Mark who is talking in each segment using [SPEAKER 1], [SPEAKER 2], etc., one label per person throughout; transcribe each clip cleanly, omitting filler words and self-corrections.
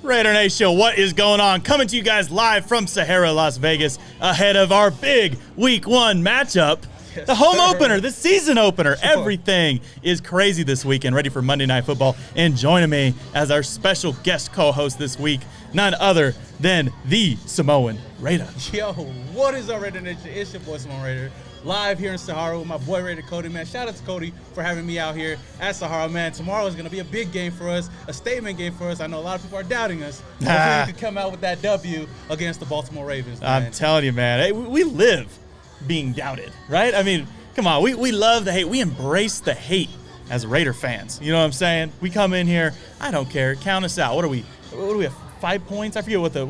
[SPEAKER 1] Raider Nation, what is going on? Coming to you guys live from SAHARA Las Vegas ahead of our big Week 1 matchup.
[SPEAKER 2] Yes,
[SPEAKER 1] the home
[SPEAKER 2] sir.
[SPEAKER 1] opener, the season opener. Everything is crazy this weekend. Ready for Monday Night Football. And joining me as our special guest co-host this week, none other than the Samoan Raider.
[SPEAKER 2] Yo, what is up, Raider Nation? It's your boy, Samoan Raider. Live here in Sahara with my boy Raider Cody, man. Shout out to Cody for having me out here at Sahara, man. Tomorrow is going to be a big game for us, a statement game for us. I know a lot of people are doubting us. Hopefully we can come out with that W against the Baltimore Ravens, man.
[SPEAKER 1] I'm telling you, man. Hey, we live being doubted, right? I mean, come on. We love the hate. We embrace the hate as Raider fans. You know what I'm saying? We come in here. I don't care. Count us out. What do we have? 5 points? I forget what the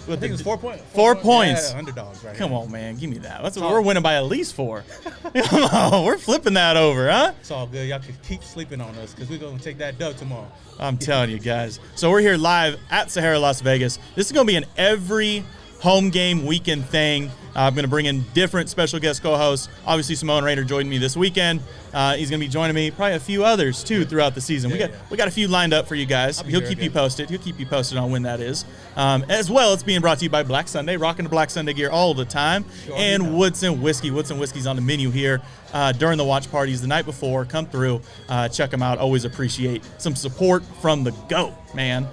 [SPEAKER 2] I think it's 4 points.
[SPEAKER 1] 4 points.
[SPEAKER 2] Yeah, underdogs, right?
[SPEAKER 1] Come
[SPEAKER 2] here.
[SPEAKER 1] on, man. Give me that. That's what we're winning by at least 4. Come on. We're flipping that over, huh?
[SPEAKER 2] It's all good. Y'all can keep sleeping on us because we're going to take that dub tomorrow.
[SPEAKER 1] I'm telling you guys. So we're here live at SAHARA Las Vegas. This is going to be an every home game weekend thing. I'm going to bring in different special guest co-hosts. Obviously, Samoan Raider joined me this weekend. He's going to be joining me, probably a few others, too, throughout the season. We got a few lined up for you guys. He'll keep you posted. He'll keep you posted on when that is. As well, it's being brought to you by Black Sunday, rocking the Black Sunday gear all the time. And Woodson Whiskey. Woodson Whiskey's on the menu here during the watch parties the night before. Come through. Check them out. Always appreciate some support from the GOAT, man.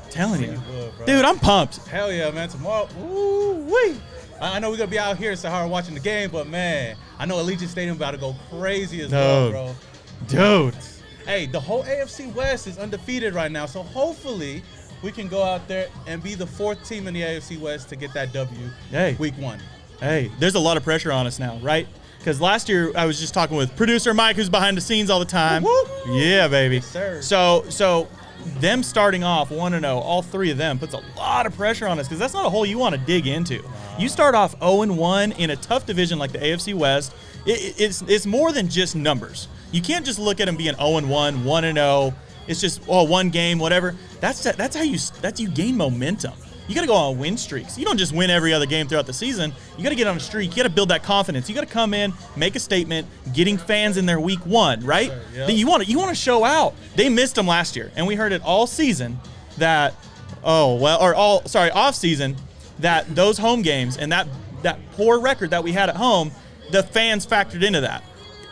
[SPEAKER 1] Telling you.
[SPEAKER 2] Good,
[SPEAKER 1] dude, I'm pumped.
[SPEAKER 2] Hell yeah, man. Tomorrow, woo-wee. I know we're going to be out here in Sahara watching the game, but, man, I know Allegiant Stadium about to go crazy as well, bro.
[SPEAKER 1] Dude.
[SPEAKER 2] Hey, the whole AFC West is undefeated right now, so hopefully we can go out there and be the 4th team in the AFC West to get that W Week 1.
[SPEAKER 1] Hey, there's a lot of pressure on us now, right? Because last year I was just talking with producer Mike, who's behind the scenes all the time.
[SPEAKER 2] Woo-hoo.
[SPEAKER 1] Yeah, baby.
[SPEAKER 2] Yes, sir.
[SPEAKER 1] So them starting off 1-0, all 3 of them, puts a lot of pressure on us because that's not a hole you want to dig into. You start off 0-1 in a tough division like the AFC West. It's more than just numbers. You can't just look at them being 0-1, 1-0. It's just one game, whatever. That's how you gain momentum. You got to go on win streaks. You don't just win every other game throughout the season. You got to get on a streak. You got to build that confidence. You got to come in, make a statement, getting fans in their Week 1, right?
[SPEAKER 2] Sure, yep.
[SPEAKER 1] Then you want to show out. They missed them last year, and we heard it all season that off season that those home games and that poor record that we had at home, the fans factored into that.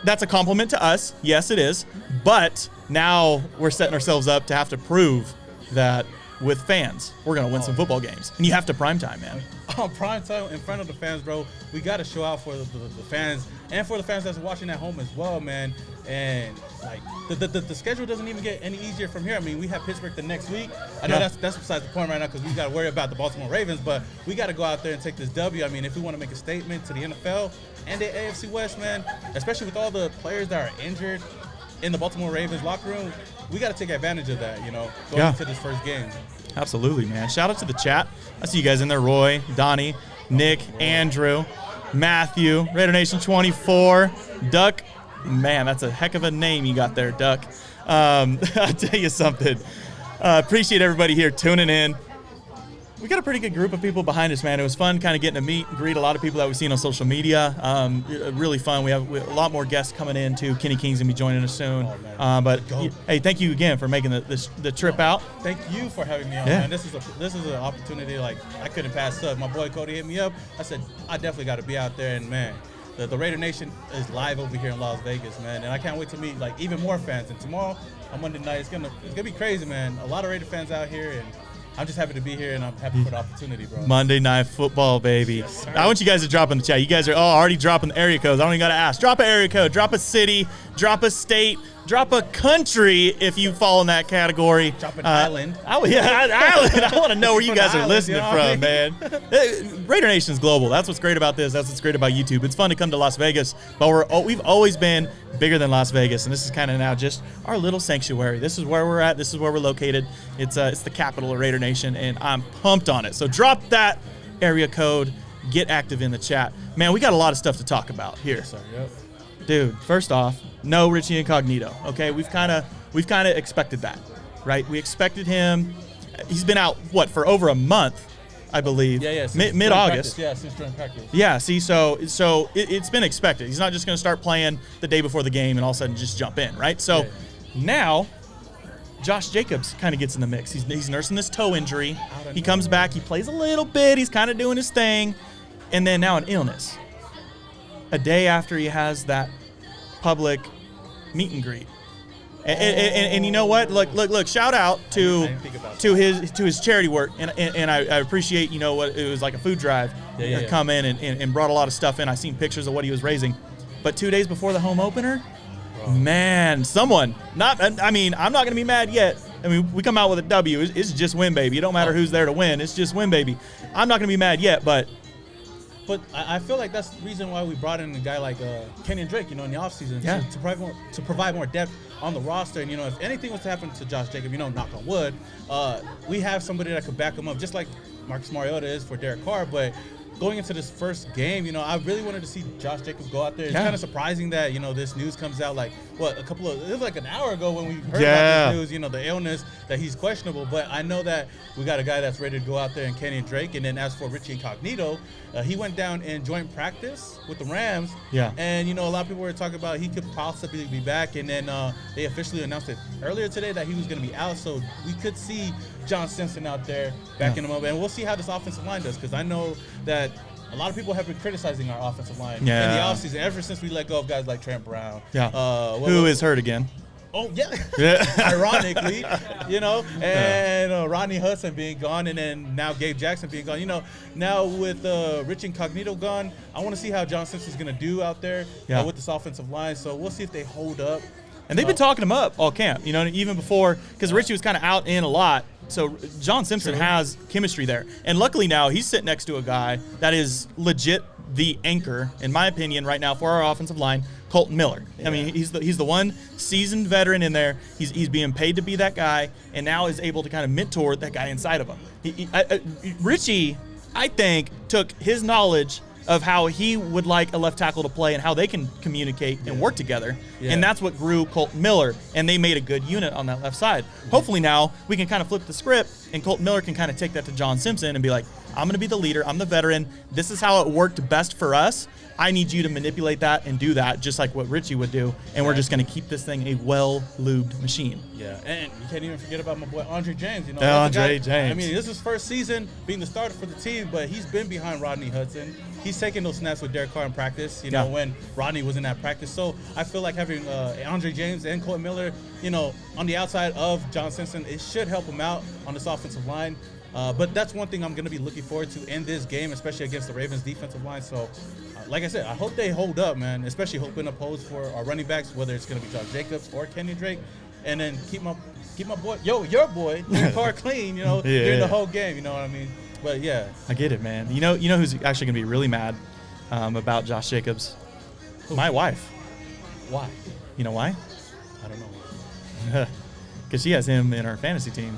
[SPEAKER 1] That's a compliment to us. Yes, it is. But now we're setting ourselves up to have to prove that with fans, we're going to win some football games. And you have to primetime, man.
[SPEAKER 2] On primetime in front of the fans, bro, we got to show out for the fans and for the fans that's watching at home as well, man. And, like, the schedule doesn't even get any easier from here. I mean, we have Pittsburgh the next week. I know that's besides the point right now because we got to worry about the Baltimore Ravens, but we got to go out there and take this W. I mean, if we want to make a statement to the NFL and the AFC West, man, especially with all the players that are injured in the Baltimore Ravens locker room, we got to take advantage of that, going into this first game.
[SPEAKER 1] Absolutely, man. Shout out to the chat. I see you guys in there. Roy, Donnie, Nick, Andrew, Matthew, Raider Nation 24, Duck. Man, that's a heck of a name you got there, Duck. I'll tell you something. Appreciate everybody here tuning in. We got a pretty good group of people behind us, man. It was fun kind of getting to meet and greet a lot of people that we've seen on social media. Really fun. We have a lot more guests coming in, too. Kenny King's going to be joining us soon. Hey, thank you again for making the trip out.
[SPEAKER 2] Thank you for having me on, man. This is an opportunity like I couldn't pass up. My boy Cody hit me up. I said, I definitely got to be out there, and, man, the Raider Nation is live over here in Las Vegas, man, and I can't wait to meet like even more fans. And tomorrow on Monday night, it's gonna be crazy, man. A lot of Raider fans out here, and I'm just happy to be here, and I'm happy for the opportunity, bro.
[SPEAKER 1] Monday Night Football, baby.
[SPEAKER 2] Yes,
[SPEAKER 1] I want you guys to drop in the chat. You guys are already dropping the area codes. I don't even got to ask. Drop an area code. Drop a city. Drop a state. Drop a country if you fall in that category.
[SPEAKER 2] Drop an island.
[SPEAKER 1] Island. I want to know where you guys are listening from, man. Raider Nation's global. That's what's great about this. That's what's great about YouTube. It's fun to come to Las Vegas, but we've always been bigger than Las Vegas, and this is kind of now just our little sanctuary. This is where we're at. This is where we're located. It's the capital of Raider Nation, and I'm pumped on it. So drop that area code. Get active in the chat. Man, we got a lot of stuff to talk about here.
[SPEAKER 2] Yes, sir. Yep.
[SPEAKER 1] Dude, first off, no Richie Incognito. Okay, we've kind of expected that, right? We expected him. He's been out for over a month, I believe.
[SPEAKER 2] Yeah.
[SPEAKER 1] Mid-August.
[SPEAKER 2] Yeah, since during practice.
[SPEAKER 1] Yeah. See, so it's been expected. He's not just going to start playing the day before the game and all of a sudden just jump in, right? So now Josh Jacobs kind of gets in the mix. He's nursing this toe injury. He comes back. He plays a little bit. He's kind of doing his thing. And then now an illness. A day after he has that public meet and greet. And you know what? Look! Shout out to his charity work, and I appreciate, you know, what it was like a food drive. Come in and brought a lot of stuff in. I seen pictures of what he was raising, but 2 days before the home opener, man, someone I'm not gonna be mad yet. I mean, we come out with a W. It's just win, baby. It don't matter who's there to win. It's just win, baby. I'm not gonna be mad yet, but
[SPEAKER 2] I feel like that's the reason why we brought in a guy like Kenyon Drake, you know, in the offseason to provide more depth on the roster. And, you know, if anything was to happen to Josh Jacobs, you know, knock on wood, we have somebody that could back him up, just like Marcus Mariota is for Derek Carr. But going into this first game, you know, I really wanted to see Josh Jacobs go out there. It's kind of surprising that, you know, this news comes out like, it was like an hour ago when we heard about this news, you know, the illness, that he's questionable. But I know that we got a guy that's ready to go out there in Kenyon Drake. And then as for Richie Incognito, he went down in joint practice with the Rams. Yeah. And, you know, a lot of people were talking about he could possibly be back. And then they officially announced it earlier today that he was going to be out. So we could see John Simpson out there backing him up. And we'll see how this offensive line does, because I know that a lot of people have been criticizing our offensive line in the offseason ever since we let go of guys like Trent Brown. Yeah.
[SPEAKER 1] Who is hurt again.
[SPEAKER 2] Oh, yeah. Ironically, you know, and Rodney Hudson being gone, and then now Gabe Jackson being gone. You know, now with Rich Incognito gone, I want to see how John Simpson's going to do out there with this offensive line. So we'll see if they hold up.
[SPEAKER 1] And they've been talking him up all camp, you know, even before, because Richie was kind of out in a lot. So John Simpson has chemistry there. And luckily now he's sitting next to a guy that is legit the anchor, in my opinion, right now for our offensive line, Colton Miller. I mean, he's the one seasoned veteran in there. He's being paid to be that guy, and now is able to kind of mentor that guy inside of him. Richie, I think, took his knowledge of how he would like a left tackle to play and how they can communicate and work together. Yeah. And that's what grew Colton Miller, and they made a good unit on that left side. Hopefully now we can kind of flip the script, and Colton Miller can kind of take that to John Simpson and be like, I'm going to be the leader. I'm the veteran. This is how it worked best for us. I need you to manipulate that and do that just like what Richie would do, and we're just going to keep this thing a well-lubed machine.
[SPEAKER 2] Yeah, and you can't even forget about my boy Andre James. You know,
[SPEAKER 1] Andre James.
[SPEAKER 2] I mean, this is his first season being the starter for the team, but he's been behind Rodney Hudson. He's taking those snaps with Derek Carr in practice, you know, when Rodney was in that practice. So I feel like having Andre James and Colton Miller, you know, on the outside of John Simpson, it should help him out on this offensive line. But that's one thing I'm going to be looking forward to in this game, especially against the Ravens defensive line. So, like I said, I hope they hold up, man, especially hoping to pose for our running backs, whether it's going to be Josh Jacobs or Kenyon Drake, and then keep my boy, your boy, Derek Carr clean, you know, during the whole game, you know what I mean? But, yeah.
[SPEAKER 1] I get it, man. You know who's actually going to be really mad about Josh Jacobs? Who? My wife.
[SPEAKER 2] Why?
[SPEAKER 1] You know why?
[SPEAKER 2] I don't know.
[SPEAKER 1] Because she has him in her fantasy team.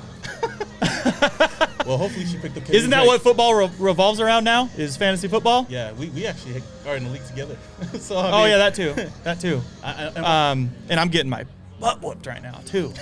[SPEAKER 2] Well, hopefully she picked up Kenyon
[SPEAKER 1] Isn't that
[SPEAKER 2] Drake.
[SPEAKER 1] what football revolves around now? Is fantasy football?
[SPEAKER 2] Yeah, we actually are in the league together. So I
[SPEAKER 1] mean,
[SPEAKER 2] yeah,
[SPEAKER 1] that too. That too. And I'm getting my butt whooped right now too.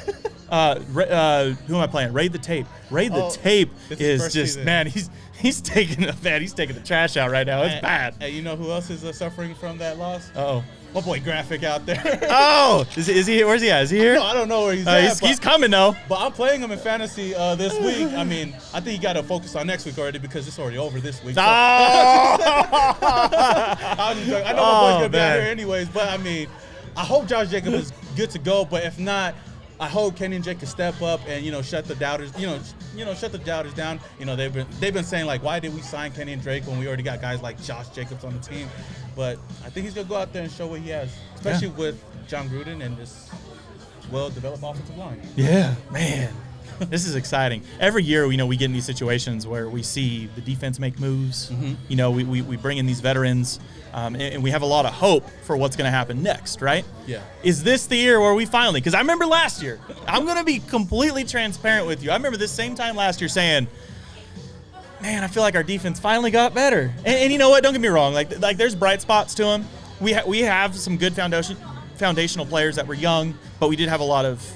[SPEAKER 1] Who am I playing? Raid the Tape. Raid the Tape is just season. Man. He's taking the trash out right now. It's bad.
[SPEAKER 2] Hey, you know who else is suffering from that loss?
[SPEAKER 1] Uh-oh.
[SPEAKER 2] My boy Graphic out there.
[SPEAKER 1] Oh, is he? Where's he at? Is he here?
[SPEAKER 2] No, I don't know where he's at.
[SPEAKER 1] He's coming though.
[SPEAKER 2] But I'm playing him in fantasy this week. I mean, I think he got to focus on next week already because it's already over this week. So. I know my boy's gonna be out here anyways, but I mean, I hope Josh Jacobs is good to go. But if not, I hope Kenyon Drake can step up and shut the doubters. Shut the doubters down. You know, they've been saying like, why did we sign Kenyon Drake when we already got guys like Josh Jacobs on the team? But I think he's gonna go out there and show what he has, especially with John Gruden and this well-developed offensive line.
[SPEAKER 1] Yeah, man. This is exciting. Every year, we get in these situations where we see the defense make moves. Mm-hmm. We bring in these veterans, and we have a lot of hope for what's going to happen next, right?
[SPEAKER 2] Yeah.
[SPEAKER 1] Is this the year where we finally – because I remember last year. I'm going to be completely transparent with you. I remember this same time last year saying, man, I feel like our defense finally got better. And you know what? Don't get me wrong. Like there's bright spots to them. We have some good foundational players that were young, but we did have a lot of,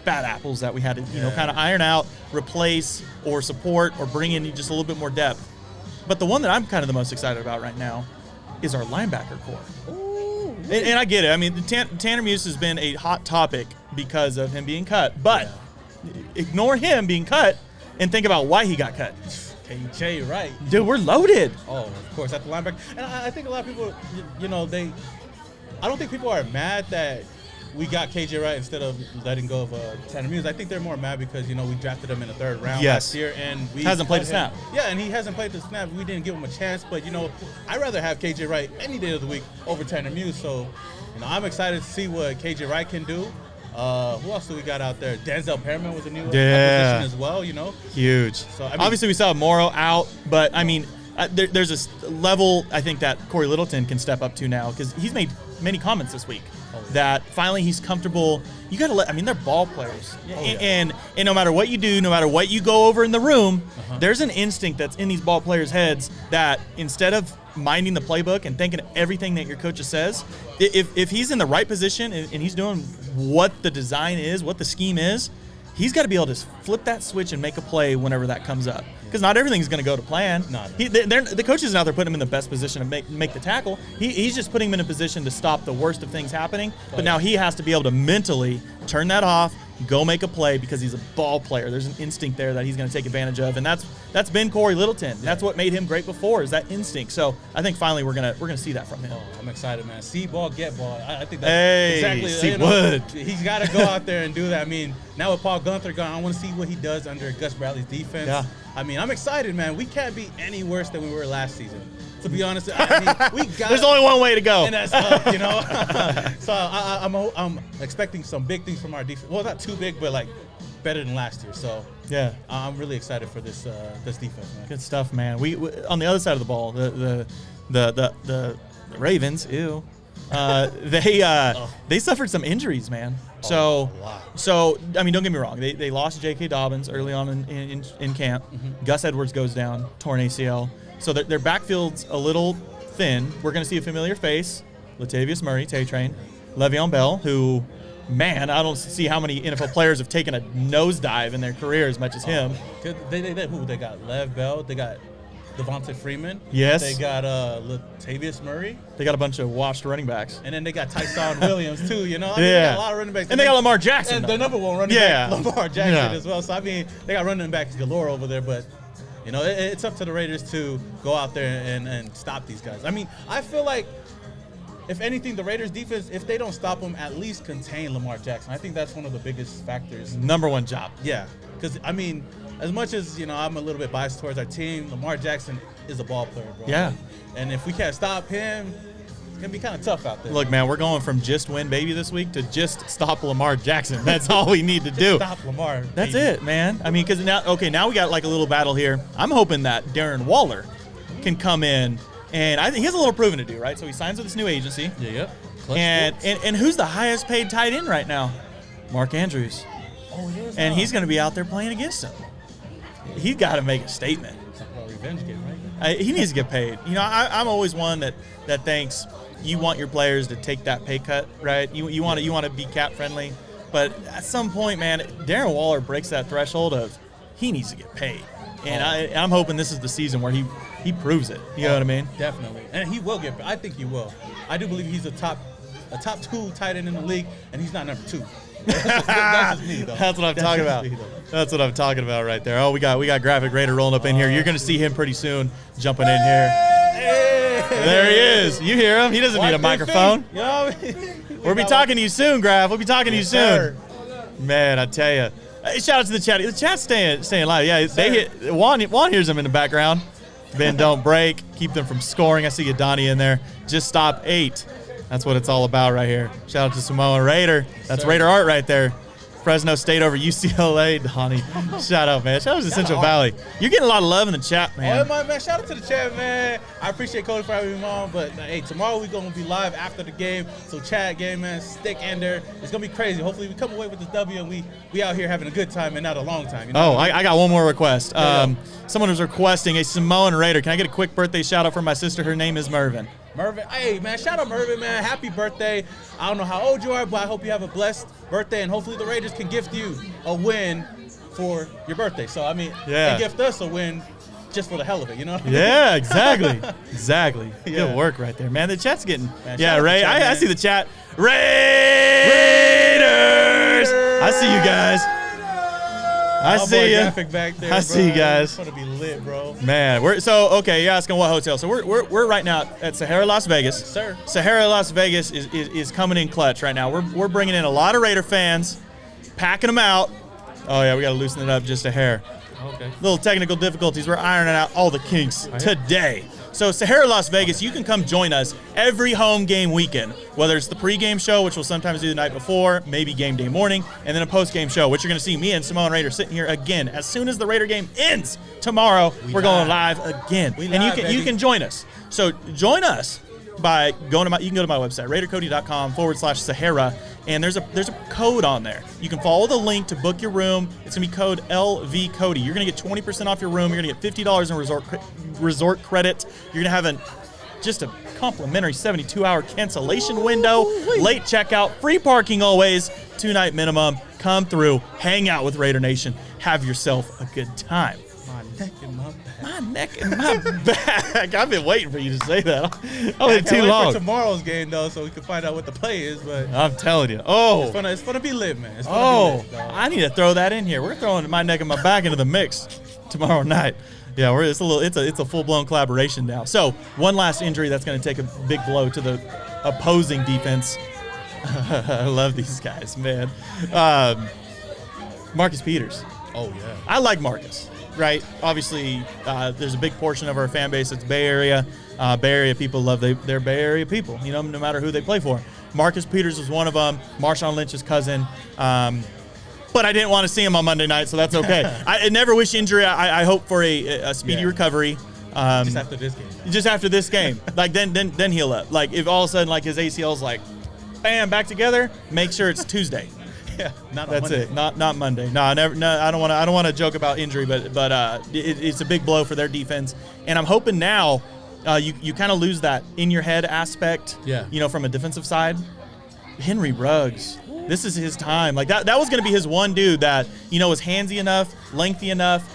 [SPEAKER 1] bad apples that we had to, kind of iron out, replace, or support, or bring in just a little bit more depth. But the one that I'm kind of the most excited about right now is our linebacker core. And I get it. I mean, Tanner Muse has been a hot topic because of him being cut. But ignore him being cut and think about why he got cut.
[SPEAKER 2] KJ Wright.
[SPEAKER 1] Dude, we're loaded.
[SPEAKER 2] Oh, of course, at the linebacker. And I think a lot of people, I don't think people are mad that we got KJ Wright instead of letting go of Tanner Muse. I think they're more mad because, we drafted him in the 3rd round last year. And we
[SPEAKER 1] hasn't played a snap.
[SPEAKER 2] Yeah, and he hasn't played the snap. We didn't give him a chance. But, I'd rather have KJ Wright any day of the week over Tanner Muse. So, I'm excited to see what KJ Wright can do. Who else do we got out there? Denzel Perriman was a new acquisition as well,
[SPEAKER 1] Huge. So obviously we saw Morrow out, but there's a level I think that Corey Littleton can step up to now because he's made many comments this week that finally he's comfortable. You got to they're ball players. And no matter what you do, no matter what you go over in the room, there's an instinct that's in these ball players' heads that instead of minding the playbook and thinking everything that your coach says, if he's in the right position and he's doing what the design is, what the scheme is, he's got to be able to flip that switch and make a play whenever that comes up. Because not everything's going to go to plan. The coach isn't out there putting him in the best position to make the tackle. He's just putting him in a position to stop the worst of things happening. But now he has to be able to mentally turn that off, go make a play because he's a ball player. There's an instinct there that he's going to take advantage of, and that's been Corey Littleton. That's what made him great before, is that instinct. So I think finally we're gonna see that from him.
[SPEAKER 2] Oh, I'm excited, man. See ball, get ball. I think that's exactly.
[SPEAKER 1] Wood.
[SPEAKER 2] He's got to go out there and do that. Now with Paul Gunther gone, I want to see what he does under Gus Bradley's defense.
[SPEAKER 1] Yeah.
[SPEAKER 2] I'm excited, man. We can't be any worse than we were last season. To be honest, we got.
[SPEAKER 1] There's only one way to go.
[SPEAKER 2] And that's up, So I'm expecting some big things from our defense. Well, not too big, but better than last year. So
[SPEAKER 1] yeah,
[SPEAKER 2] I'm really excited for this defense, man.
[SPEAKER 1] Good stuff, man. We on the other side of the ball, the Ravens, ew. They suffered some injuries, man. So don't get me wrong. They lost J.K. Dobbins early on in camp. Mm-hmm. Gus Edwards goes down, torn ACL. So their backfield's a little thin. We're going to see a familiar face, Latavius Murray, Tay-Train, Le'Veon Bell, who, man, I don't see how many NFL players have taken a nosedive in their career as much as him.
[SPEAKER 2] They got Lev Bell. They got Devontae Freeman.
[SPEAKER 1] Yes.
[SPEAKER 2] They got Latavius Murray.
[SPEAKER 1] They got a bunch of washed running backs.
[SPEAKER 2] And then they got Tyson Williams, too,
[SPEAKER 1] They
[SPEAKER 2] got a lot of running backs.
[SPEAKER 1] And they got Lamar Jackson.
[SPEAKER 2] And their number one running back, Lamar Jackson as well. So, they got running backs galore over there. But, it's up to the Raiders to go out there and stop these guys. I feel like, if anything, the Raiders defense, if they don't stop them, at least contain Lamar Jackson. I think that's one of the biggest factors.
[SPEAKER 1] Number one job.
[SPEAKER 2] Yeah. Because, as much as, I'm a little bit biased towards our team, Lamar Jackson is a ball player, bro.
[SPEAKER 1] Yeah.
[SPEAKER 2] And if we can't stop him, it's going to be kind of tough out there.
[SPEAKER 1] Look, man, we're going from just win baby this week to just stop Lamar Jackson. That's all we need to do.
[SPEAKER 2] Stop Lamar.
[SPEAKER 1] That's it, man. Because now we got a little battle here. I'm hoping that Darren Waller can come in, and I think he has a little proving to do, right? So he signs with this new agency.
[SPEAKER 2] Yeah.
[SPEAKER 1] And who's the highest paid tight end right now? Mark Andrews.
[SPEAKER 2] Oh, he is.
[SPEAKER 1] And he's going to be out there playing against him. He's got to make a statement.
[SPEAKER 2] Revenge game, right?
[SPEAKER 1] He needs to get paid. I'm always one that thinks you want your players to take that pay cut, right? You want to be cap friendly, but at some point, man, Darren Waller breaks that threshold of he needs to get paid, and I'm hoping this is the season where he proves it. You know what I mean?
[SPEAKER 2] Definitely, and he will get paid. I think he will. I do believe he's a top 2 tight end in the league, and he's not number 2. That's just me, though.
[SPEAKER 1] That's what I'm talking about. That's what I'm talking about right there. Oh, we got Graphic Raider rolling up in here. You're going to see him pretty soon jumping in here.
[SPEAKER 2] Hey.
[SPEAKER 1] There he is. You hear him? He doesn't need a microphone. We'll be talking to you soon, Graph. We'll be talking to you soon. Man, I tell you. Shout out to the chat. The chat's staying live. Yeah, they hit. Juan hears them in the background. Ben, don't break. Keep them from scoring. I see you, Donnie, in there. Just stop 8. That's what it's all about right here. Shout out to Samoan Raider. That's Raider art right there. Fresno State over UCLA, Donnie. Shout out, man. Shout out to Central Valley. You're getting a lot of love in the chat, man.
[SPEAKER 2] Oh, man. Shout out to the chat, man. I appreciate Cody for having me on. But, hey, tomorrow we're going to be live after the game. So, chat game, man. Stick in there. It's going to be crazy. Hopefully, we come away with this W and we out here having a good time and not a long time.
[SPEAKER 1] I got one more request. Someone was requesting a Samoan Raider. Can I get a quick birthday shout out for my sister? Her name is Mervin.
[SPEAKER 2] Mervin, hey, man, shout out Mervin, man. Happy birthday. I don't know how old you are, but I hope you have a blessed birthday, and hopefully the Raiders can gift you a win for your birthday. So, they gift us a win just for the hell of it,
[SPEAKER 1] Yeah, exactly. Exactly. Yeah. Good work right there, man. The chat's getting – Ray, I see the chat. Raiders! I see you guys. I see you.
[SPEAKER 2] Graphic back there,
[SPEAKER 1] I see you guys.
[SPEAKER 2] It's gonna be lit, bro.
[SPEAKER 1] Man, okay. You're asking what hotel? So we're right now at SAHARA Las Vegas.
[SPEAKER 2] Yes, sir.
[SPEAKER 1] SAHARA Las Vegas is coming in clutch right now. We're bringing in a lot of Raider fans, packing them out. Oh yeah, we got to loosen it up just a hair.
[SPEAKER 2] Okay.
[SPEAKER 1] Little technical difficulties. We're ironing out all the kinks today. So SAHARA Las Vegas, you can come join us every home game weekend, whether it's the pregame show, which we'll sometimes do the night before, maybe game day morning, and then a postgame show, which you're going to see me and Samoan Raider sitting here again. As soon as the Raider game ends tomorrow, we're going live again. You can join us. So join us by going to you can go to my website, raidercody.com/SAHARA, and there's a code on there. You can follow the link to book your room. It's going to be code LVCody. You're going to get 20% off your room. You're going to get $50 in resort credit. You're going to have just a complimentary 72-hour cancellation window, late checkout, free parking always, 2-night minimum. Come through, hang out with Raider Nation, have yourself a good time.
[SPEAKER 2] My neck and my back.
[SPEAKER 1] My neck and my back. I've been waiting for you to say that. I waited too
[SPEAKER 2] wait
[SPEAKER 1] long.
[SPEAKER 2] for tomorrow's game though, so we can find out what the play is. But
[SPEAKER 1] I'm telling you. Oh.
[SPEAKER 2] It's gonna be lit, man. It's gonna be lit, dog.
[SPEAKER 1] I need to throw that in here. We're throwing my neck and my back into the mix tomorrow night. Yeah, it's a full-blown collaboration now. So one last injury that's going to take a big blow to the opposing defense. I love these guys, man. Marcus Peters.
[SPEAKER 2] Oh yeah.
[SPEAKER 1] I like Marcus. Right, obviously, there's a big portion of our fan base that's Bay Area. Bay Area people love their Bay Area people, no matter who they play for. Marcus Peters was one of them, Marshawn Lynch's cousin. But I didn't want to see him on Monday night, so that's okay. I never wish injury. I hope for a speedy recovery.
[SPEAKER 2] Just after this game. Man.
[SPEAKER 1] Just after this game. Like, then heal up. Like, if all of a sudden, like, his ACL's like, bam, back together, make sure it's Tuesday.
[SPEAKER 2] Yeah,
[SPEAKER 1] that's
[SPEAKER 2] Monday.
[SPEAKER 1] it. Not Monday. No, I don't want to joke about injury, but it's a big blow for their defense. And I'm hoping now you kind of lose that in your head aspect.
[SPEAKER 2] Yeah.
[SPEAKER 1] From a defensive side. Henry Ruggs, this is his time. Like that was going to be his one dude that was handsy enough, lengthy enough,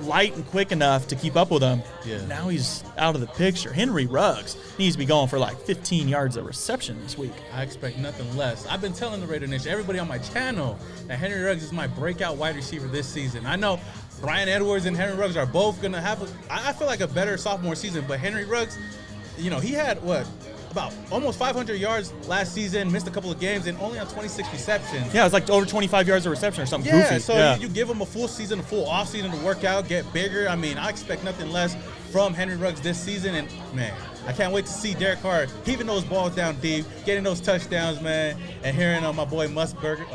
[SPEAKER 1] light and quick enough to keep up with him.
[SPEAKER 2] Yeah.
[SPEAKER 1] Now he's out of the picture. Henry Ruggs needs to be going for like 15 yards of reception this week.
[SPEAKER 2] I expect nothing less. I've been telling the Raider Nation, everybody on my channel, that Henry Ruggs is my breakout wide receiver this season. I know Brian Edwards and Henry Ruggs are both going to have, I feel like, a better sophomore season, but Henry Ruggs, he had, about almost 500 yards last season, missed a couple of games, and only on 26 receptions.
[SPEAKER 1] Yeah, it was like over 25 yards of reception or something
[SPEAKER 2] goofy.
[SPEAKER 1] Yeah,
[SPEAKER 2] so you give him a full season, a full offseason to work out, get bigger. I mean, I expect nothing less from Henry Ruggs this season, and, man, I can't wait to see Derek Carr heaving those balls down deep, getting those touchdowns, man, and hearing my boy Musgrave,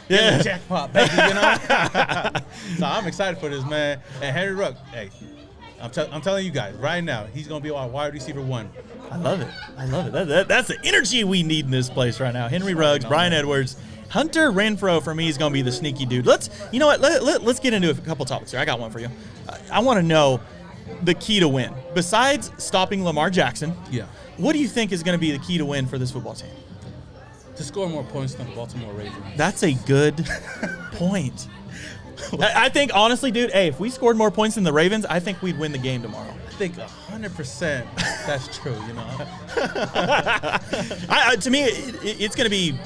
[SPEAKER 1] Yeah.
[SPEAKER 2] Jackpot, baby, So I'm excited for this, man. And Henry Ruggs, hey, I'm telling you guys right now, he's going to be our wide receiver one.
[SPEAKER 1] I love it. That's the energy we need in this place right now. Henry Ruggs, Brian Edwards, Hunter Renfrow for me is going to be the sneaky dude. Let's get into a couple topics here. I got one for you. I want to know the key to win. Besides stopping Lamar Jackson, what do you think is going to be the key to win for this football team?
[SPEAKER 2] To score more points than the Baltimore Ravens.
[SPEAKER 1] That's a good point. I think, honestly, dude, if we scored more points than the Ravens, I think we'd win the game tomorrow.
[SPEAKER 2] I think 100% that's true,
[SPEAKER 1] To me, it's going to be,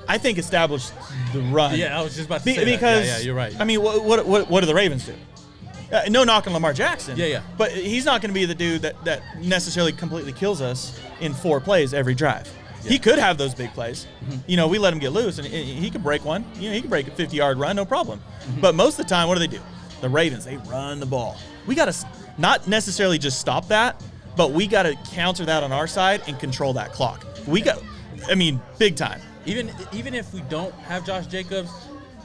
[SPEAKER 1] I think, establish the run.
[SPEAKER 2] Yeah, I was just about to say
[SPEAKER 1] because,
[SPEAKER 2] that. Yeah, you're right.
[SPEAKER 1] I mean, what do the Ravens do? No knock on Lamar Jackson.
[SPEAKER 2] Yeah.
[SPEAKER 1] But he's not going to be the dude that necessarily completely kills us in 4 plays every drive. Yeah. He could have those big plays. Mm-hmm. We let him get loose, and he could break one. He could break a 50-yard run, no problem. Mm-hmm. But most of the time, what do? The Ravens, they run the ball. We got to not necessarily just stop that, but we got to counter that on our side and control that clock. Big time.
[SPEAKER 2] Even if we don't have Josh Jacobs,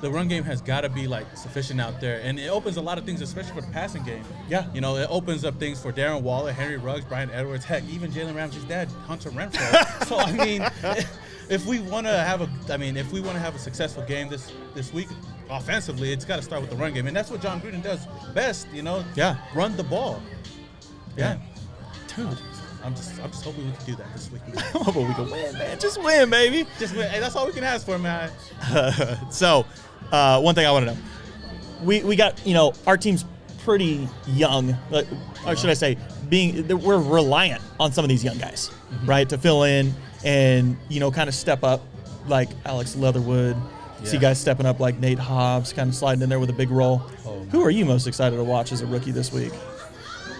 [SPEAKER 2] the run game has got to be sufficient out there, and it opens a lot of things, especially for the passing game.
[SPEAKER 1] Yeah.
[SPEAKER 2] It opens up things for Darren Waller, Henry Ruggs, Brian Edwards, heck, even Jalen Ramsey's dad, Hunter Renfrow. So I mean, if we want to have a successful game this week offensively, it's got to start with the run game, and that's what John Gruden does best.
[SPEAKER 1] Yeah.
[SPEAKER 2] Run the ball.
[SPEAKER 1] Yeah.
[SPEAKER 2] Dude. I'm just hoping we can do that this week.
[SPEAKER 1] I'm hoping we can win, man. Just win, baby.
[SPEAKER 2] Just win. Hey, that's all we can ask for, man.
[SPEAKER 1] So, one thing I want to know. We got, our team's pretty young. Or should I say, we're reliant on some of these young guys, right, to fill in and, kind of step up like Alex Leatherwood. See guys stepping up like Nate Hobbs, kind of sliding in there with a big role. Who are you most excited to watch as a rookie this week?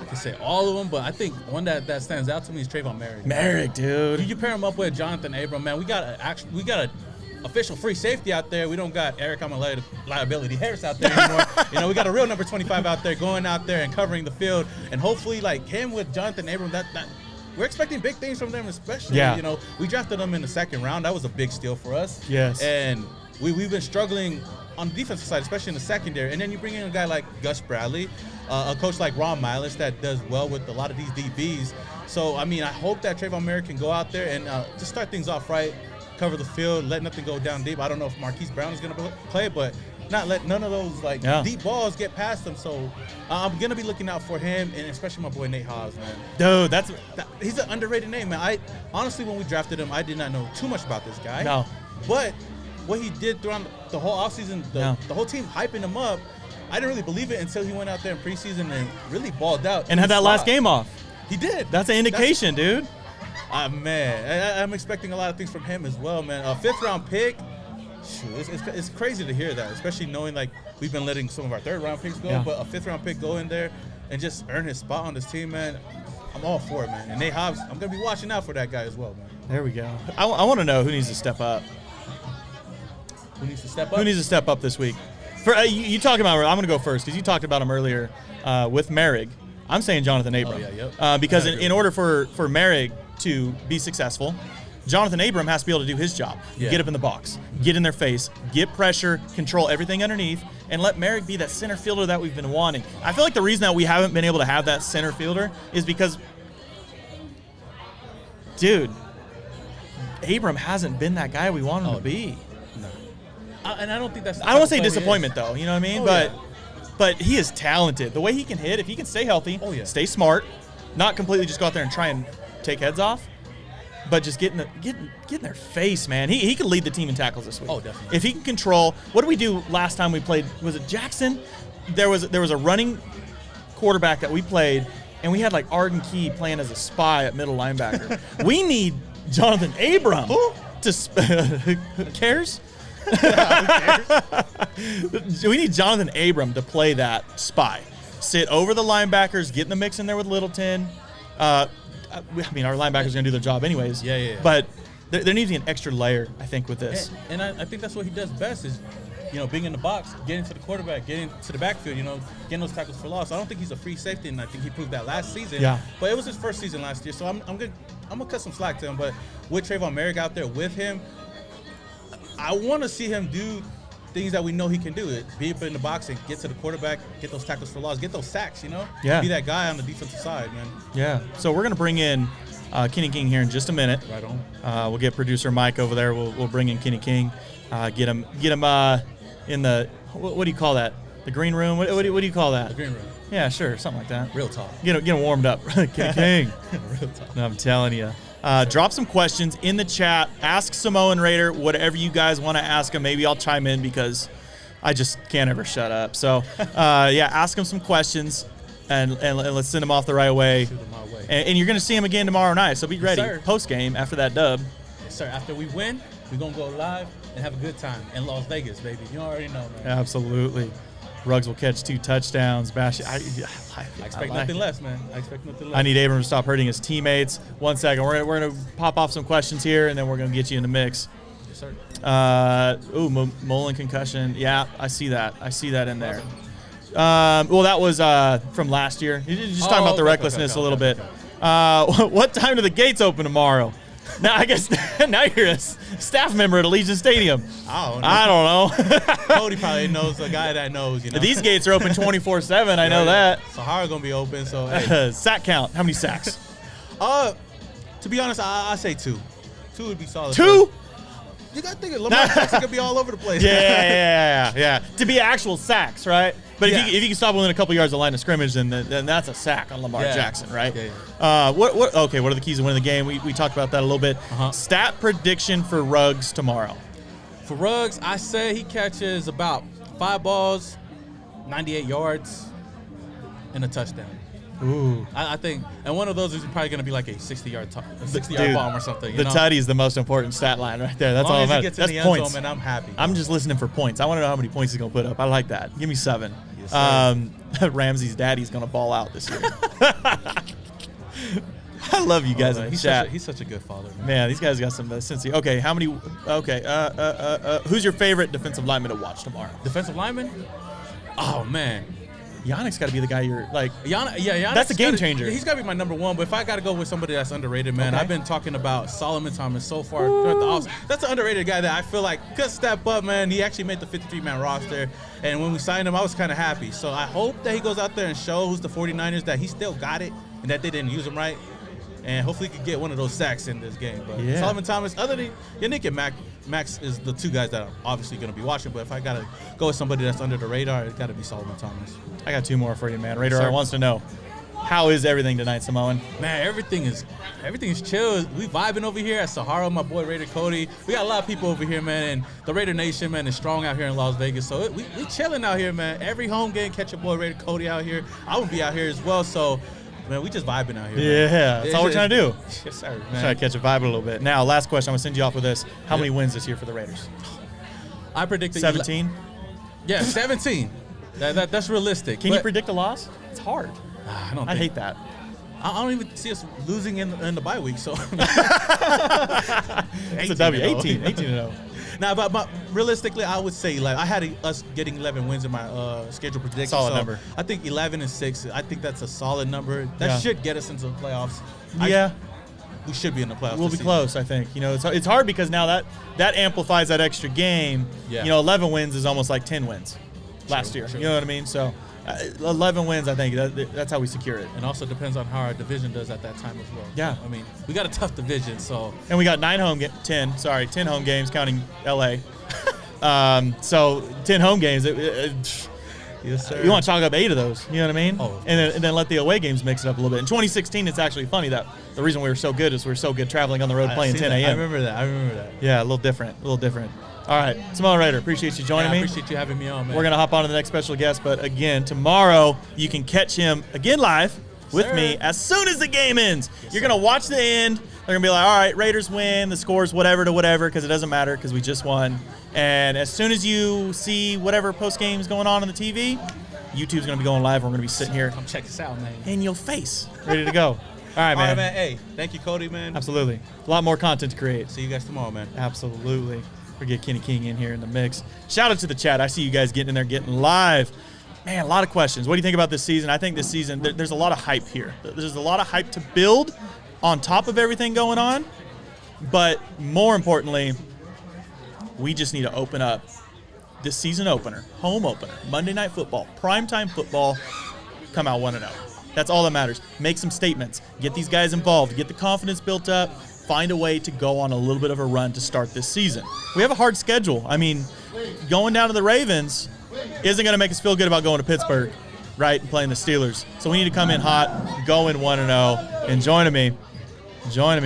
[SPEAKER 2] I can say all of them, but I think one that stands out to me is Trayvon Merrick.
[SPEAKER 1] Merrick, dude.
[SPEAKER 2] You pair him up with Jonathan Abrams, man. We got a official free safety out there. We don't got Eric Liability Harris out there anymore. We got a real number 25 out there going out there and covering the field. And hopefully, like him with Jonathan Abrams, that we're expecting big things from them, especially. We drafted them in the second round. That was a big steal for us.
[SPEAKER 1] Yes.
[SPEAKER 2] And we've been struggling on the defensive side, especially in the secondary. And then you bring in a guy like Gus Bradley, a coach like Ron Miles that does well with a lot of these DBs. So, I mean, I hope that Trayvon Merrick can go out there and just start things off right, cover the field, let nothing go down deep. I don't know if Marquise Brown is going to play, but not let none of those deep balls get past him. So I'm going to be looking out for him, and especially my boy Nate Hobbs, man.
[SPEAKER 1] Dude,
[SPEAKER 2] he's an underrated name, man. Honestly, when we drafted him, I did not know too much about this guy.
[SPEAKER 1] No.
[SPEAKER 2] But what he did throughout the whole offseason, the whole team hyping him up, I didn't really believe it until he went out there in preseason and really balled out.
[SPEAKER 1] And had that last game off.
[SPEAKER 2] He did.
[SPEAKER 1] That's an indication, dude.
[SPEAKER 2] Man, I'm expecting a lot of things from him as well, man. A 5th-round pick, shoot, it's crazy to hear that, especially knowing like we've been letting some of our 3rd-round picks go, but a 5th-round pick go in there and just earn his spot on this team, man. I'm all for it, man. And Nate Hobbs, I'm going to be watching out for that guy as well, man.
[SPEAKER 1] There we go. I want to know who needs to step up.
[SPEAKER 2] Who needs to step up?
[SPEAKER 1] Who needs to step up this week? For you talking about, I'm going to go first because you talked about him earlier with Merrick. I'm saying Jonathan Abrams. Because in order for Merrick to be successful, Jonathan Abrams has to be able to do his job. Get up in the box, get in their face, get pressure, control everything underneath, and let Merrick be that center fielder that we've been wanting. I feel like the reason that we haven't been able to have that center fielder is because, dude, Abrams hasn't been that guy we want him to be.
[SPEAKER 2] No. And I don't think that's.
[SPEAKER 1] I don't want to say disappointment though. You know what I mean? But he is talented. The way he can hit, if he can stay healthy, stay smart, not completely just go out there and try and take heads off, but just get in their face, man. He could lead the team in tackles this week.
[SPEAKER 2] Oh, definitely.
[SPEAKER 1] If he can control. What did we do last time we played? Was it Jackson? There was a running quarterback that we played, and we had like Arden Key playing as a spy at middle linebacker. We need Jonathan Abrams who cares? We need Jonathan Abrams to play that spy. Sit over the linebackers, get in the mix in there with Littleton. I mean, our linebackers are going to do their job anyways. But there needs to be an extra layer, I think, with this.
[SPEAKER 2] And I think that's what he does best is, being in the box, getting to the quarterback, getting to the backfield, getting those tackles for loss. I don't think he's a free safety, and I think he proved that last season. But it was his first season last year, so I'm gonna cut some slack to him. But with Trayvon Merrick out there with him, I want to see him do things that we know he can do. It be up in the box and get to the quarterback, get those tackles for loss, get those sacks. Be that guy on the defensive side, man. So we're gonna bring in Kenny King here in just a minute. Right on.
[SPEAKER 1] We'll get producer Mike over there. We'll bring in Kenny King. Get him in the what do you call that? The green room? What do you call that?
[SPEAKER 2] The green room.
[SPEAKER 1] Yeah, sure, something like that.
[SPEAKER 2] Real talk.
[SPEAKER 1] Get him warmed up. Kenny King.
[SPEAKER 2] Real talk.
[SPEAKER 1] No, I'm telling you. Drop some questions in the chat. Ask Samoan Raider whatever you guys want to ask him. Maybe I'll chime in because I just can't ever shut up. So, ask him some questions and let's send him off the right way.
[SPEAKER 2] Shoot him my way.
[SPEAKER 1] And you're going to see him again tomorrow night. So be ready. Post game after that dub.
[SPEAKER 2] Yes, sir. After we win, we're going to go live and have a good time in Las Vegas, baby. You already know, man.
[SPEAKER 1] Absolutely. Ruggs will catch 2 touchdowns. Bash. I
[SPEAKER 2] expect nothing less, man. I expect nothing less.
[SPEAKER 1] I need Abrams to stop hurting his teammates. 1 second. We're going to pop off some questions here, and then we're going to get you in the mix.
[SPEAKER 2] Yes, sir.
[SPEAKER 1] Mullen concussion. Yeah, I see that. I see that in there. Well, that was from last year. You're just talking about the recklessness a little bit. What time do the gates open tomorrow? Now, I guess now you're a staff member at Allegiant Stadium. I don't know.
[SPEAKER 2] Cody probably knows a guy that knows,
[SPEAKER 1] These gates are open 24/7. I know that.
[SPEAKER 2] Sahara going to be open, so hey.
[SPEAKER 1] Sack count. How many sacks?
[SPEAKER 2] To be honest, I say 2. 2 would be solid.
[SPEAKER 1] 2?
[SPEAKER 2] You got to think Lamar Jackson could be all over the place.
[SPEAKER 1] Yeah. To be actual sacks, right? But if you can stop within a couple yards of the line of scrimmage, then that's a sack on Lamar Jackson, right? What are the keys to winning the game? We talked about that a little bit. Stat prediction for Ruggs tomorrow.
[SPEAKER 2] For Ruggs, I say he catches about 5 balls, 98 yards, and a touchdown.
[SPEAKER 1] Ooh.
[SPEAKER 2] I think, and one of those is probably going to be like a 60-yard
[SPEAKER 1] Dude,
[SPEAKER 2] bomb or something.
[SPEAKER 1] The tutty is the most important stat line right there. That's all that matters. That's points.
[SPEAKER 2] Zone, man, I'm happy.
[SPEAKER 1] I'm just listening for points. I want to know how many points he's going to put up. I like that. Give me 7.
[SPEAKER 2] Yes,
[SPEAKER 1] Ramsey's daddy's going to ball out this year. I love you guys in the chat.
[SPEAKER 2] He's such a good father.
[SPEAKER 1] Man, these guys got some sense. Okay, how many? Okay, who's your favorite defensive lineman to watch tomorrow?
[SPEAKER 2] Defensive lineman? Oh man,
[SPEAKER 1] Yannick's got to be the guy you're like.
[SPEAKER 2] Yannick,
[SPEAKER 1] that's a game changer.
[SPEAKER 2] He's got to be my number 1. But if I got to go with somebody that's underrated, man,
[SPEAKER 1] Okay.
[SPEAKER 2] I've been talking about Solomon Thomas so far throughout the offseason. That's an underrated guy that I feel like could step up, man. He actually made the 53-man roster, and when we signed him, I was kind of happy. So I hope that he goes out there and shows the 49ers that he still got it and that they didn't use him right. And hopefully he could get one of those sacks in this game. But
[SPEAKER 1] yeah.
[SPEAKER 2] Solomon Thomas, other than Yannick and Max is the 2 guys that I'm obviously going to be watching. But if I got to go with somebody that's under the radar, it's got to be Solomon Thomas.
[SPEAKER 1] I got 2 more for you, man. Radar
[SPEAKER 2] Sir.
[SPEAKER 1] wants to know, how is everything tonight, Samoan?
[SPEAKER 2] Man, everything is chill. We vibing over here at Sahara, my boy Raider Cody. We got a lot of people over here, man. And the Raider Nation, man, is strong out here in Las Vegas. So we chilling out here, man. Every home game, catch your boy Raider Cody out here. I would be out here as well. So, man, we just vibing out here.
[SPEAKER 1] Yeah,
[SPEAKER 2] man.
[SPEAKER 1] that's all we're trying to do.
[SPEAKER 2] Yes, sir, man.
[SPEAKER 1] Trying to catch a vibe a little bit. Now, last question. I'm going to send you off with this. How many wins this year for the Raiders?
[SPEAKER 2] I predicted
[SPEAKER 1] 17?
[SPEAKER 2] Yeah, 17. That's realistic.
[SPEAKER 1] Can you predict a loss? It's hard.
[SPEAKER 2] I
[SPEAKER 1] hate that.
[SPEAKER 2] I don't even see us losing in the bye week. So
[SPEAKER 1] It's a W. 18-0.
[SPEAKER 2] Now, but realistically, I would say like I had us getting 11 wins in my schedule prediction.
[SPEAKER 1] Solid number.
[SPEAKER 2] I think 11-6. I think that's a solid number. That should get us into the playoffs. We should be in the playoffs.
[SPEAKER 1] We'll be close, I think. You know, it's hard because now that amplifies that extra game.
[SPEAKER 2] Yeah.
[SPEAKER 1] You know, 11 wins is almost like 10 wins last year.
[SPEAKER 2] True.
[SPEAKER 1] You know what I mean? So 11 wins, I think that's how we secure it.
[SPEAKER 2] And also depends on how our division does at that time as well.
[SPEAKER 1] Yeah.
[SPEAKER 2] I mean, we got a tough division, so.
[SPEAKER 1] And we got 10 home games counting LA. So 10 home games.
[SPEAKER 2] Yes, sir.
[SPEAKER 1] You want to chalk up 8 of those, you know what I mean?
[SPEAKER 2] Oh,
[SPEAKER 1] and then let the away games mix it up a little bit. In 2016, it's actually funny that the reason we were so good is we were so good traveling on the road playing 10 a.m.
[SPEAKER 2] I remember that.
[SPEAKER 1] Yeah, a little different. All right, Samoan Raider, appreciate you joining me.
[SPEAKER 2] I appreciate you having me on, man.
[SPEAKER 1] We're going to hop on to the next special guest, but again, tomorrow you can catch him again live with me as soon as the game ends. You're going to watch the end. They're going to be like, all right, Raiders win, the score's whatever to whatever, because it doesn't matter because we just won. And as soon as you see whatever post-game is going on the TV, YouTube's going to be going live. We're going to be sitting here.
[SPEAKER 2] Come check this out, man.
[SPEAKER 1] In your face. Ready to go. All right, man.
[SPEAKER 2] All right, man. Hey, thank you, Cody, man.
[SPEAKER 1] Absolutely. A lot more content to create.
[SPEAKER 2] See you guys tomorrow, man.
[SPEAKER 1] Absolutely. We'll get Kenny King in here in the mix. Shout out to the chat. I see you guys getting in there, getting live. Man, a lot of questions. What do you think about this season? I think this season, there's a lot of hype here. There's a lot of hype to build on top of everything going on. But more importantly, we just need to open up this season opener, home opener, Monday Night Football, primetime football, come out 1-0. That's all that matters. Make some statements. Get these guys involved. Get the confidence built up. Find a way to go on a little bit of a run to start this season. We have a hard schedule. I mean, going down to the Ravens isn't going to make us feel good about going to Pittsburgh, right, and playing the Steelers. So we need to come in hot, go in 1-0, and joining me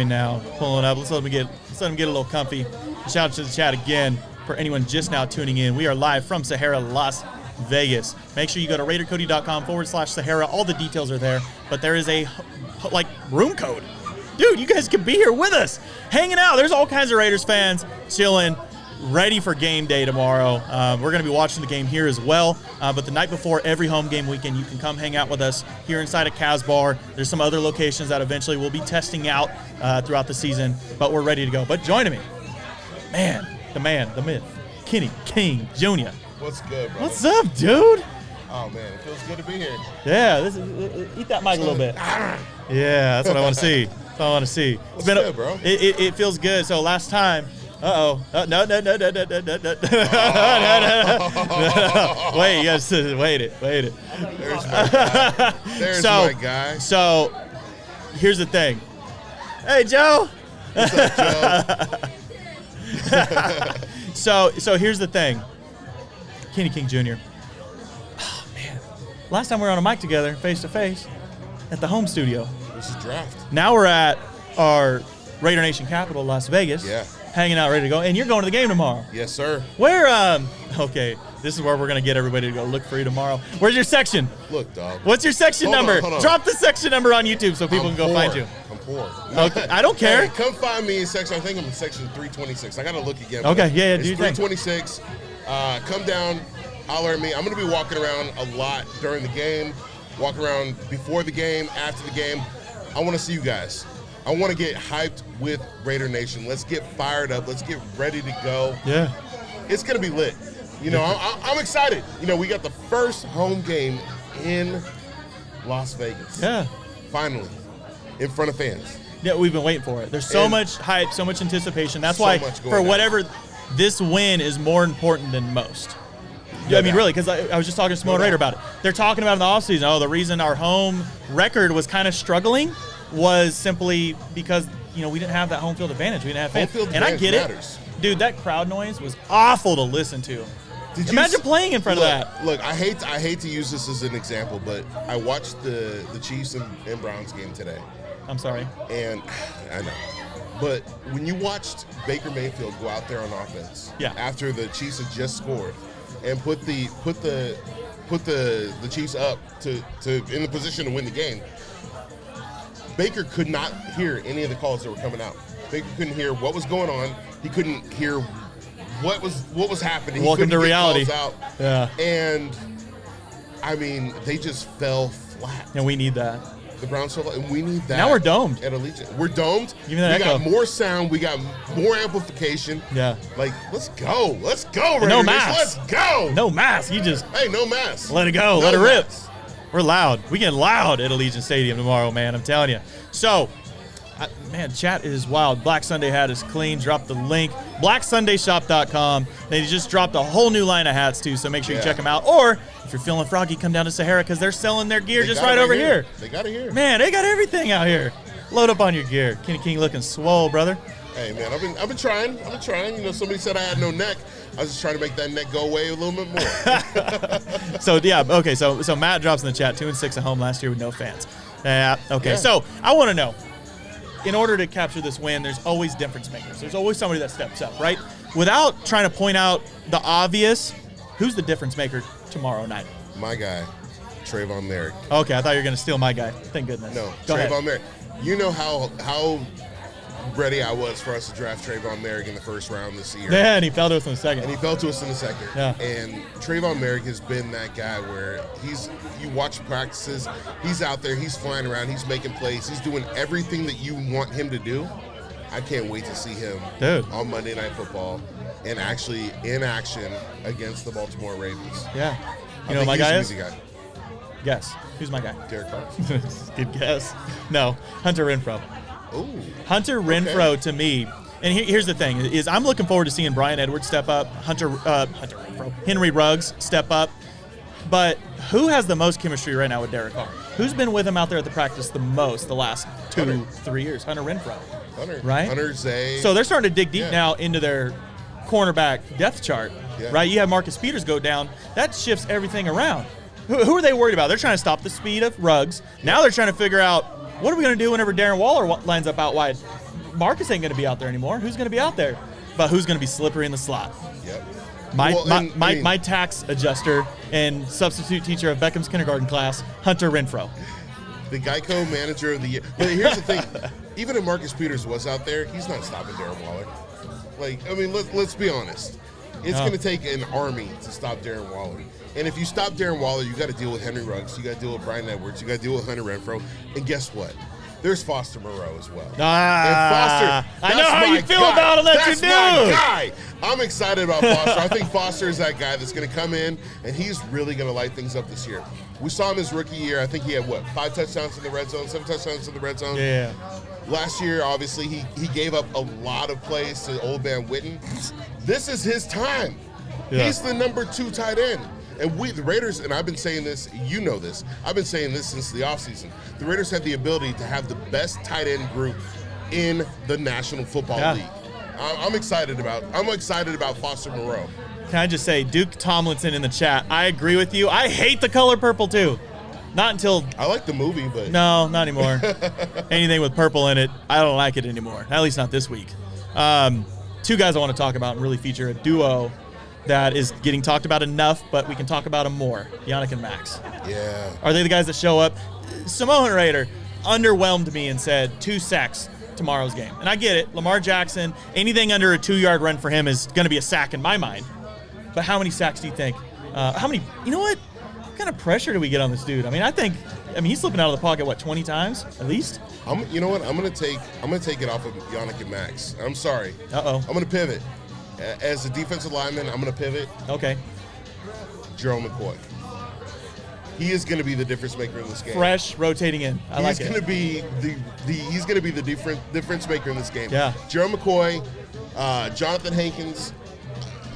[SPEAKER 1] now, pulling up. Let's let them get a little comfy. Shout out to the chat again. For anyone just now tuning in, we are live from SAHARA Las Vegas. Make sure you go to RaiderCody.com/Sahara. All the details are there, but there is a room code. Dude, you guys can be here with us, hanging out. There's all kinds of Raiders fans chilling, ready for game day tomorrow. We're going to be watching the game here as well, but the night before every home game weekend, you can come hang out with us here inside of Casbar. There's some other locations that eventually we'll be testing out throughout the season, but we're ready to go. But joining me, the man, the myth, Kenny King Jr.
[SPEAKER 3] What's good, bro?
[SPEAKER 1] What's up, dude?
[SPEAKER 3] Oh, man, it feels good to be here.
[SPEAKER 1] Yeah, eat that mic a little bit. Yeah, that's what I want to see. That's what I want to see.
[SPEAKER 3] What's good, bro?
[SPEAKER 1] It feels good. So last time, no. Wait, you guys, wait it.
[SPEAKER 3] There's my guy. There's my guy.
[SPEAKER 1] So here's the thing. Hey, Joe.
[SPEAKER 3] What's up, Joe?
[SPEAKER 1] So here's the thing. Kenny King Jr. Oh, man. Last time we were on a mic together, face to face, at the home studio.
[SPEAKER 3] This is draft.
[SPEAKER 1] Now we're at our Raider Nation capital, Las Vegas.
[SPEAKER 3] Yeah.
[SPEAKER 1] hanging out, ready to go. And you're going to the game tomorrow.
[SPEAKER 3] Yes, sir.
[SPEAKER 1] Where, okay, this is where we're going to get everybody to go look for you tomorrow. Where's your section?
[SPEAKER 3] Look, dog.
[SPEAKER 1] What's your section number?
[SPEAKER 3] Hold on.
[SPEAKER 1] Drop the section number on YouTube so people
[SPEAKER 3] I'm
[SPEAKER 1] can go
[SPEAKER 3] poor.
[SPEAKER 1] find you.
[SPEAKER 3] I'm poor.
[SPEAKER 1] Okay, I don't care.
[SPEAKER 3] Hey, come find me in section. I think I'm in section 326. I got to look again.
[SPEAKER 1] Okay, yeah,
[SPEAKER 3] it's
[SPEAKER 1] do your thing.
[SPEAKER 3] 326. Come down, holler at me. I'm going to be walking around a lot during the game, walking around before the game, after the game. I want to see you guys. I want to get hyped with Raider Nation. Let's get fired up. Let's get ready to go.
[SPEAKER 1] Yeah.
[SPEAKER 3] It's going to be lit. You know, I'm excited. You know, we got the first home game in Las Vegas.
[SPEAKER 1] Yeah.
[SPEAKER 3] Finally, in front of fans.
[SPEAKER 1] Yeah, we've been waiting for it. There's so much hype, so much anticipation. That's
[SPEAKER 3] So
[SPEAKER 1] why,
[SPEAKER 3] much going
[SPEAKER 1] for
[SPEAKER 3] on.
[SPEAKER 1] whatever, this win is more important than most.
[SPEAKER 3] No
[SPEAKER 1] I mean,
[SPEAKER 3] doubt.
[SPEAKER 1] really, because I was just talking to Samoan
[SPEAKER 3] No
[SPEAKER 1] Raider
[SPEAKER 3] doubt.
[SPEAKER 1] about it. They're talking about in the offseason, the reason our home record was kind of struggling was simply because, we didn't have that home field advantage. We didn't have fans.
[SPEAKER 3] Home field
[SPEAKER 1] And I
[SPEAKER 3] advantage
[SPEAKER 1] get
[SPEAKER 3] matters.
[SPEAKER 1] it. Dude, that crowd noise was awful to listen to.
[SPEAKER 3] Did
[SPEAKER 1] Imagine playing in front
[SPEAKER 3] look,
[SPEAKER 1] of that.
[SPEAKER 3] Look, I hate to use this as an example, but I watched the Chiefs and Browns game today,
[SPEAKER 1] I'm sorry.
[SPEAKER 3] and I know. But when you watched Baker Mayfield go out there on offense,
[SPEAKER 1] Yeah.
[SPEAKER 3] after the Chiefs had just scored, and put the Chiefs up to in the position to win the game, Baker could not hear any of the calls that were coming out. Baker couldn't hear what was going on. He couldn't hear what was happening. He
[SPEAKER 1] Welcome
[SPEAKER 3] couldn't
[SPEAKER 1] to
[SPEAKER 3] get
[SPEAKER 1] reality.
[SPEAKER 3] calls out.
[SPEAKER 1] Yeah.
[SPEAKER 3] And I mean, they just fell flat.
[SPEAKER 1] And we need that.
[SPEAKER 3] The Browns fell flat, and we need that.
[SPEAKER 1] Now we're domed.
[SPEAKER 3] At Allegiant. We're domed.
[SPEAKER 1] Give me that
[SPEAKER 3] we
[SPEAKER 1] echo.
[SPEAKER 3] got more sound. We got more amplification.
[SPEAKER 1] Yeah.
[SPEAKER 3] Like, let's go. Let's go, Raider
[SPEAKER 1] no
[SPEAKER 3] Nation.
[SPEAKER 1] mask.
[SPEAKER 3] Let's go.
[SPEAKER 1] No mask. You just
[SPEAKER 3] Hey, no mask.
[SPEAKER 1] let it go.
[SPEAKER 3] No
[SPEAKER 1] Let it rip.
[SPEAKER 3] mask.
[SPEAKER 1] We're loud. We getting loud at Allegiant Stadium tomorrow, man. I'm telling you. So, man, chat is wild. Black Sunday hat is clean. Drop the link. BlackSundayShop.com. They just dropped a whole new line of hats, too, so make sure you
[SPEAKER 3] Yeah.
[SPEAKER 1] check them out. Or, if you're feeling froggy, come down to Sahara because they're selling their gear
[SPEAKER 3] They
[SPEAKER 1] just
[SPEAKER 3] got
[SPEAKER 1] right
[SPEAKER 3] it
[SPEAKER 1] over here.
[SPEAKER 3] They got it here.
[SPEAKER 1] Man, they got everything out here. Load up on your gear. Kenny King looking swole, brother.
[SPEAKER 3] Hey, man, I've been trying. You know, somebody said I had no neck. I was just trying to make that neck go away a little bit more.
[SPEAKER 1] So, yeah, okay, so Matt drops in the chat, 2-6 at home last year with no fans. Okay,
[SPEAKER 3] Yeah.
[SPEAKER 1] so I want to know, in order to capture this win, there's always difference makers. There's always somebody that steps up, right? Without trying to point out the obvious, who's the difference maker tomorrow night?
[SPEAKER 3] My guy, Trayvon Merrick.
[SPEAKER 1] Okay, I thought you were going to steal my guy. Thank goodness.
[SPEAKER 3] No,
[SPEAKER 1] Go ahead.
[SPEAKER 3] Trayvon Merrick. You know how ready I was for us to draft Trayvon Merrick in the first round this year.
[SPEAKER 1] Yeah, and he fell to us in the second.
[SPEAKER 3] And he fell to us in the second.
[SPEAKER 1] Yeah.
[SPEAKER 3] And Trayvon Merrick has been that guy where you watch practices, he's out there, he's flying around, he's making plays, he's doing everything that you want him to do. I can't wait to see him on Monday Night Football and actually in action against the Baltimore Ravens.
[SPEAKER 1] Yeah.
[SPEAKER 3] I
[SPEAKER 1] You know who
[SPEAKER 3] think
[SPEAKER 1] my
[SPEAKER 3] he's
[SPEAKER 1] guy
[SPEAKER 3] an
[SPEAKER 1] is?
[SPEAKER 3] easy guy.
[SPEAKER 1] Guess. Who's my guy?
[SPEAKER 3] Derek Carr.
[SPEAKER 1] Good guess. No, Hunter Renfrow.
[SPEAKER 3] Ooh.
[SPEAKER 1] Hunter Renfrow to me, and here's the thing, is I'm looking forward to seeing Brian Edwards step up, Hunter Renfrow, Henry Ruggs step up, but who has the most chemistry right now with Derek Carr? Who's been with him out there at the practice the most the last 2-3 years? Hunter Renfrow.
[SPEAKER 3] Hunter.
[SPEAKER 1] Right?
[SPEAKER 3] Hunter, Zay.
[SPEAKER 1] So they're starting to dig deep
[SPEAKER 3] Yeah.
[SPEAKER 1] now into their cornerback depth chart,
[SPEAKER 3] Yeah.
[SPEAKER 1] right? You have Marcus Peters go down. That shifts everything around. Who are they worried about? They're trying to stop the speed of Ruggs. Now they're trying to figure out, what are we going to do whenever Darren Waller lines up out wide? Marcus ain't going to be out there anymore. Who's going to be out there? But who's going to be slippery in the slot?
[SPEAKER 3] Yep.
[SPEAKER 1] My tax adjuster and substitute teacher of Beckham's kindergarten class, Hunter Renfrow.
[SPEAKER 3] The Geico manager of the year. But here's the thing. Even if Marcus Peters was out there, he's not stopping Darren Waller. Like, I mean, let's be honest. It's going to take an army to stop Darren Waller. And if you stop Darren Waller, you got to deal with Henry Ruggs. You got to deal with Brian Edwards. You got to deal with Hunter Renfrow. And guess what? There's Foster Moreau as well.
[SPEAKER 1] I know how you feel about him. That's your
[SPEAKER 3] my
[SPEAKER 1] dude.
[SPEAKER 3] guy. I'm excited about Foster. I think Foster is that guy that's going to come in, and he's really going to light things up this year. We saw him his rookie year. I think he had, 5 touchdowns in the red zone, 7 touchdowns in the red zone.
[SPEAKER 1] Yeah.
[SPEAKER 3] Last year, obviously, he gave up a lot of plays to Old Man Witten. This is his time.
[SPEAKER 1] Yeah.
[SPEAKER 3] He's the number 2 tight end. And we, the Raiders, and I've been saying this, you know this, I've been saying this since the offseason. The Raiders have the ability to have the best tight end group in the National Football League. I'm excited about Foster Moreau.
[SPEAKER 1] Can I just say, Duke Tomlinson in the chat, I agree with you. I hate the color purple, too. Not until...
[SPEAKER 3] I like the movie, but...
[SPEAKER 1] No, not anymore. Anything with purple in it, I don't like it anymore. At least not this week. two guys I want to talk about and really feature a duo that is getting talked about enough, but we can talk about them more. Yannick and Max.
[SPEAKER 3] Yeah.
[SPEAKER 1] Are they the guys that show up? Samoan Raider underwhelmed me and said 2 sacks tomorrow's game. And I get it. Lamar Jackson, anything under a 2-yard run for him is going to be a sack in my mind. But how many sacks do you think? You know what? What kind of pressure do we get on this dude? I mean, he's slipping out of the pocket, 20 times at least?
[SPEAKER 3] You know what? I'm gonna take it off of Yannick and Max. I'm sorry.
[SPEAKER 1] Uh-oh.
[SPEAKER 3] I'm gonna pivot. As a defensive lineman, I'm gonna pivot.
[SPEAKER 1] Okay.
[SPEAKER 3] Jerome McCoy. He is gonna be the difference maker in this game.
[SPEAKER 1] Fresh, rotating in.
[SPEAKER 3] He's gonna be the difference maker in this game.
[SPEAKER 1] Yeah.
[SPEAKER 3] Jerome McCoy, Jonathan Hankins.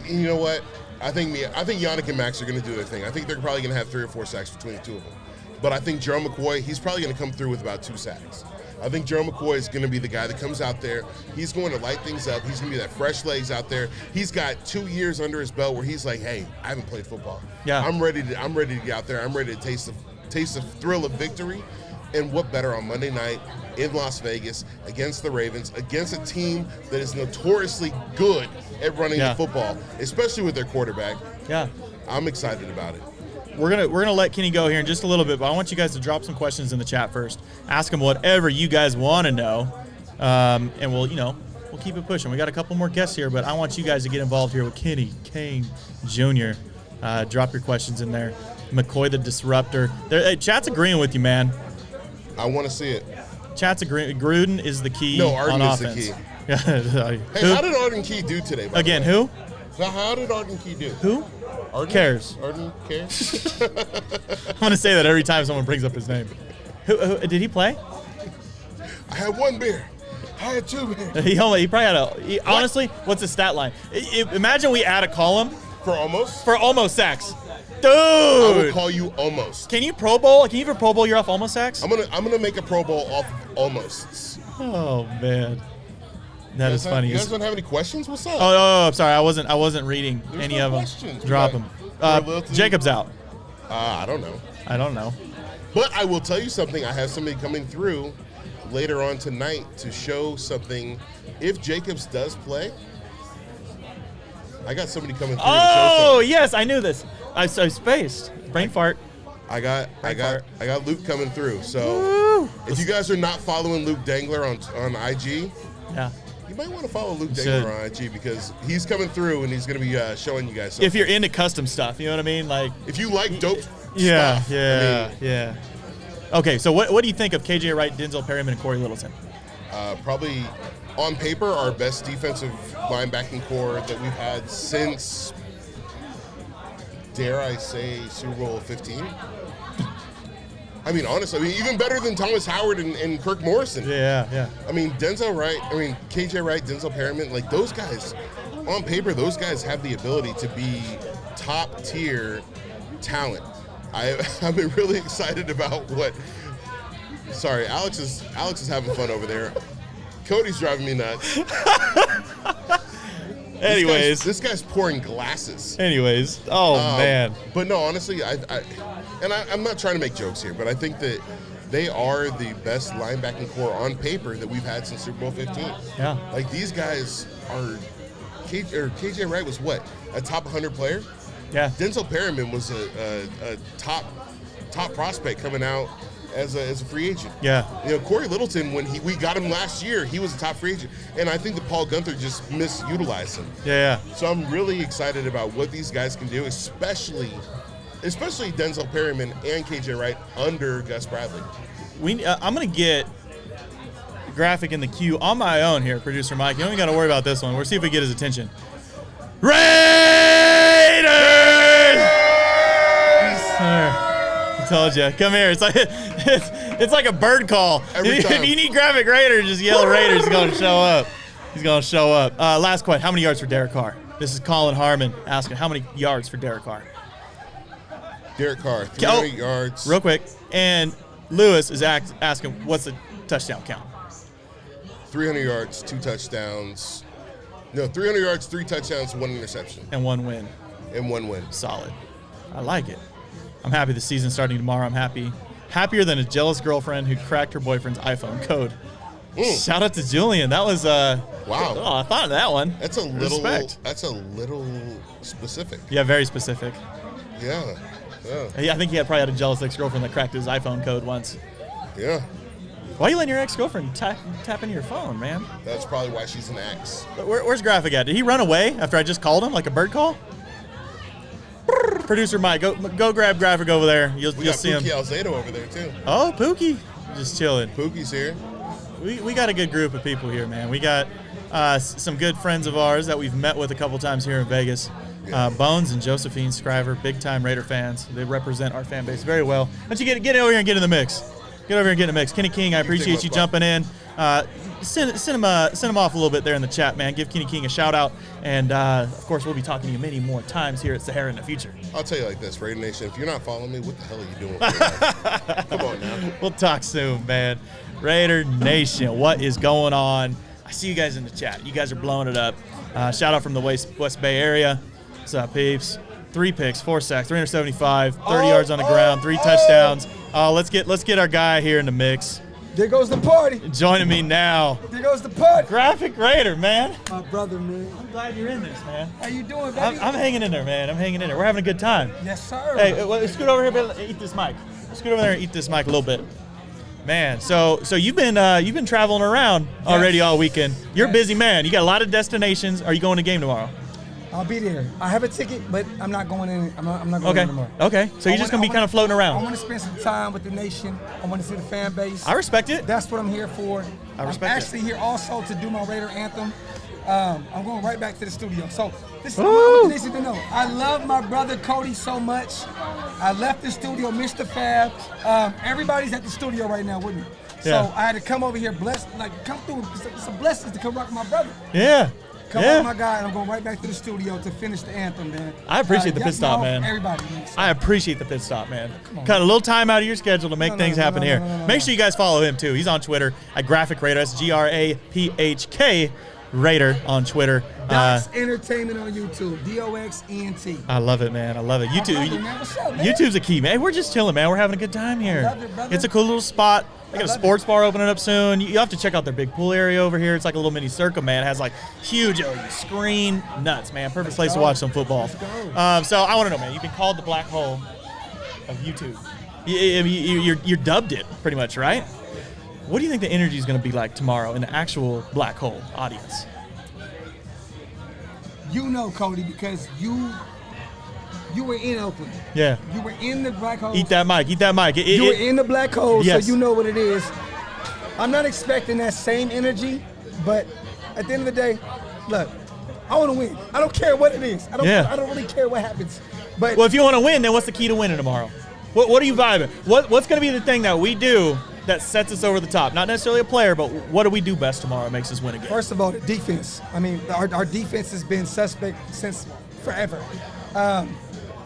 [SPEAKER 3] You know what? I think Yannick and Max are going to do their thing. I think they're probably going to have 3 or 4 sacks between the two of them. But I think Jerome McCoy, he's probably going to come through with about 2 sacks. I think Jerome McCoy is going to be the guy that comes out there. He's going to light things up. He's going to be that fresh legs out there. He's got 2 years under his belt where he's like, hey, I haven't played football.
[SPEAKER 1] Yeah.
[SPEAKER 3] I'm ready to get out there. I'm ready to taste the thrill of victory. And what better on Monday night in Las Vegas against the Ravens, against a team that is notoriously good at running the football, especially with their quarterback.
[SPEAKER 1] Yeah.
[SPEAKER 3] I'm excited about it.
[SPEAKER 1] We're gonna let Kenny go here in just a little bit, but I want you guys to drop some questions in the chat first. Ask him whatever you guys want to know, and we'll keep it pushing. We got a couple more guests here, but I want you guys to get involved here with Kenny Kane Jr. Drop your questions in there. McCoy the disruptor. Chat's agreeing with you, man.
[SPEAKER 3] I want to see it.
[SPEAKER 1] Chat's agreeing. Gruden is the key.
[SPEAKER 3] No, Arden
[SPEAKER 1] on
[SPEAKER 3] is
[SPEAKER 1] offense.
[SPEAKER 3] the key. Hey, how did Arden Key do today?
[SPEAKER 1] Again, who?
[SPEAKER 3] Now, how did Arden Key do?
[SPEAKER 1] Who?
[SPEAKER 3] Arden
[SPEAKER 1] cares?
[SPEAKER 3] Arden cares?
[SPEAKER 1] I'm going to say that every time someone brings up his name. Who did he play?
[SPEAKER 3] I had 1 beer. I had 2 beers.
[SPEAKER 1] He probably had honestly, what's his stat line? Imagine we add a column.
[SPEAKER 3] For almost?
[SPEAKER 1] For almost sacks. Dude!
[SPEAKER 3] I will call you almost.
[SPEAKER 1] Can you Pro Bowl? Can you even Pro Bowl your off almost sacks?
[SPEAKER 3] I'm gonna make a Pro Bowl off of almosts.
[SPEAKER 1] Oh man, that is funny.
[SPEAKER 3] You guys don't have any questions? What's up?
[SPEAKER 1] Oh, I'm sorry. I wasn't reading any
[SPEAKER 3] no
[SPEAKER 1] of them.
[SPEAKER 3] questions.
[SPEAKER 1] Drop them. Jacob's out.
[SPEAKER 3] I don't know.
[SPEAKER 1] I don't know.
[SPEAKER 3] But I will tell you something. I have somebody coming through later on tonight to show something. If Jacobs does play, I got somebody coming through.
[SPEAKER 1] Oh yes, I knew this. I spaced. Brain fart.
[SPEAKER 3] I got Luke coming through. So if you guys are not following Luke Dangler on IG, you might want to follow Luke Dangler on IG because he's coming through and he's going to be showing you guys something.
[SPEAKER 1] If you're into custom stuff, you know what I mean? Like
[SPEAKER 3] if you like dope stuff.
[SPEAKER 1] Yeah. Okay, so what do you think of KJ Wright, Denzel Perryman, and Corey Littleton?
[SPEAKER 3] Probably on paper our best defensive linebacking core that we've had since, dare I say, Super Bowl 15. I mean, honestly, even better than Thomas Howard and Kirk Morrison.
[SPEAKER 1] Yeah.
[SPEAKER 3] I mean, KJ Wright, Denzel Perryman, like those guys, on paper, those guys have the ability to be top tier talent. I've been really excited about what. Sorry, Alex is having fun over there. Cody's driving me nuts.
[SPEAKER 1] Anyways,
[SPEAKER 3] this guy's pouring glasses.
[SPEAKER 1] Anyways, man.
[SPEAKER 3] But no, honestly, I'm not trying to make jokes here, but I think that they are the best linebacking core on paper that we've had since Super Bowl 15.
[SPEAKER 1] Yeah.
[SPEAKER 3] Like these guys are. KJ Wright was what? A top 100 player?
[SPEAKER 1] Yeah.
[SPEAKER 3] Denzel Perryman was a top prospect coming out as a free agent.
[SPEAKER 1] Yeah.
[SPEAKER 3] You know, Corey Littleton, when we got him last year, he was a top free agent. And I think that Paul Gunther just misutilized him.
[SPEAKER 1] Yeah.
[SPEAKER 3] So I'm really excited about what these guys can do, especially Denzel Perryman and KJ Wright under Gus Bradley.
[SPEAKER 1] I'm going to get the graphic in the queue on my own here, producer Mike. You don't even got to worry about this one. We'll see if we get his attention. Raiders! I told you. Come here. It's like a bird call. If you need graphic Raiders, just yell Raiders. He's going to show up. Last question. How many yards for Derek Carr? This is Colin Harmon asking how many yards for Derek Carr.
[SPEAKER 3] Derek Carr, 300 yards.
[SPEAKER 1] Real quick. And Lewis is asking what's the touchdown count?
[SPEAKER 3] 300 yards, 2 touchdowns. No, 300 yards, 3 touchdowns, 1 interception.
[SPEAKER 1] And 1 win. Solid. I like it. I'm happy the season's starting tomorrow. I'm happier than a jealous girlfriend who cracked her boyfriend's iPhone code. Shout out to Julian. That was wow. Oh, I thought of that one.
[SPEAKER 3] That's a little.
[SPEAKER 1] Respect.
[SPEAKER 3] That's a little specific.
[SPEAKER 1] Yeah, very specific.
[SPEAKER 3] Yeah.
[SPEAKER 1] I think he probably had a jealous ex-girlfriend that cracked his iPhone code once.
[SPEAKER 3] Yeah.
[SPEAKER 1] Why are you letting your ex-girlfriend tap into your phone, man?
[SPEAKER 3] That's probably why she's an ex.
[SPEAKER 1] Where's Graphic at? Did he run away after I just called him like a bird call? Producer Mike, go grab Graphic over there. You'll see him.
[SPEAKER 3] Pookie Alzado over there too.
[SPEAKER 1] Oh, Pookie, just chilling.
[SPEAKER 3] Pookie's here.
[SPEAKER 1] We got a good group of people here, man. We got some good friends of ours that we've met with a couple times here in Vegas. Bones and Josephine Scriver, big-time Raider fans. They represent our fan base very well. Why don't you get over here and get in the mix? Get over here and get in the mix. Kenny King, I appreciate you jumping in. Send him off a little bit there in the chat, man. Give Kenny King a shout-out. And, of course, we'll be talking to you many more times here at Sahara in the future.
[SPEAKER 3] I'll tell you like this, Raider Nation, if you're not following me, what the hell are you doing with your life? Come on now.
[SPEAKER 1] We'll talk soon, man. Raider Nation, what is going on? I see you guys in the chat. You guys are blowing it up. Shout out from the West Bay area. What's up, peeps? 3 picks, 4 sacks, 375, 30 yards on the ground, 3 touchdowns. Let's get our guy here in the mix.
[SPEAKER 4] There goes the party.
[SPEAKER 1] Joining me now.
[SPEAKER 4] There goes the party.
[SPEAKER 1] Graphic Raider, man.
[SPEAKER 4] My brother, man.
[SPEAKER 1] I'm glad you're in this, man.
[SPEAKER 4] How you doing, baby?
[SPEAKER 1] I'm hanging in there, man. I'm hanging in there. We're having a good time.
[SPEAKER 4] Yes, sir.
[SPEAKER 1] Hey, scoot over here and eat this mic. Scoot over there and eat this mic a little bit. Man, so you've been traveling around already all weekend. You're a busy man. You got a lot of destinations. Are you going to game tomorrow?
[SPEAKER 4] I'll be there. I have a ticket, but I'm not going in. I'm not going in tomorrow.
[SPEAKER 1] Okay. So you're just gonna be kind of floating around.
[SPEAKER 4] I want to spend some time with the nation. I want to see the fan base.
[SPEAKER 1] I respect it.
[SPEAKER 4] That's what I'm here for.
[SPEAKER 1] I respect
[SPEAKER 4] I'm
[SPEAKER 1] it.
[SPEAKER 4] actually here also to do my Raider anthem. I'm going right back to the studio. So this is what I want the nation to know. I love my brother Cody so much. I left the studio, Mr. Fab. Everybody's at the studio right now with me.
[SPEAKER 1] Yeah.
[SPEAKER 4] So I had to come over here, come through. It's a blessing to come rock with my brother.
[SPEAKER 1] Yeah.
[SPEAKER 4] Come on, my guy, and I'm going right back to the studio to finish the anthem, man.
[SPEAKER 1] I appreciate the pit stop, man.
[SPEAKER 4] Everybody, man.
[SPEAKER 1] I appreciate the pit stop, man. Cut a little time out of your schedule to make things happen here. Make sure you guys follow him, too. He's on Twitter at Graphic Raider. That's GRAPHK Raider on Twitter.
[SPEAKER 4] Dox Entertainment on YouTube. DOXENT.
[SPEAKER 1] I love it, man. I love it. YouTube,
[SPEAKER 4] man. What's up, man?
[SPEAKER 1] YouTube's a key, man. We're just chilling, man. We're having a good time here.
[SPEAKER 4] I love it, brother.
[SPEAKER 1] It's a cool little spot. They got a sports bar opening up soon. You have to check out their big pool area over here. It's like a little mini circle, man. It has like huge LED screen. Nuts, man. Perfect place to watch some football. So I want to know, man. You've been called the black hole of YouTube. You're dubbed it, pretty much, right? What do you think the energy is going to be like tomorrow in the actual black hole audience?
[SPEAKER 4] You know, Cody, because you were in Oakland.
[SPEAKER 1] Yeah.
[SPEAKER 4] You were in the black hole.
[SPEAKER 1] Eat that mic. Eat that mic.
[SPEAKER 4] You were in the black hole,
[SPEAKER 1] yes.
[SPEAKER 4] So you know what it is. I'm not expecting that same energy, but at the end of the day, look, I want to win. I don't care what it is. I don't really care what happens. But
[SPEAKER 1] well, if you want to win, then what's the key to winning tomorrow? What are you vibing? What's going to be the thing that we do that sets us over the top? Not necessarily a player, but what do we do best tomorrow that makes us win again?
[SPEAKER 4] First of all, the defense. I mean, our defense has been suspect since forever.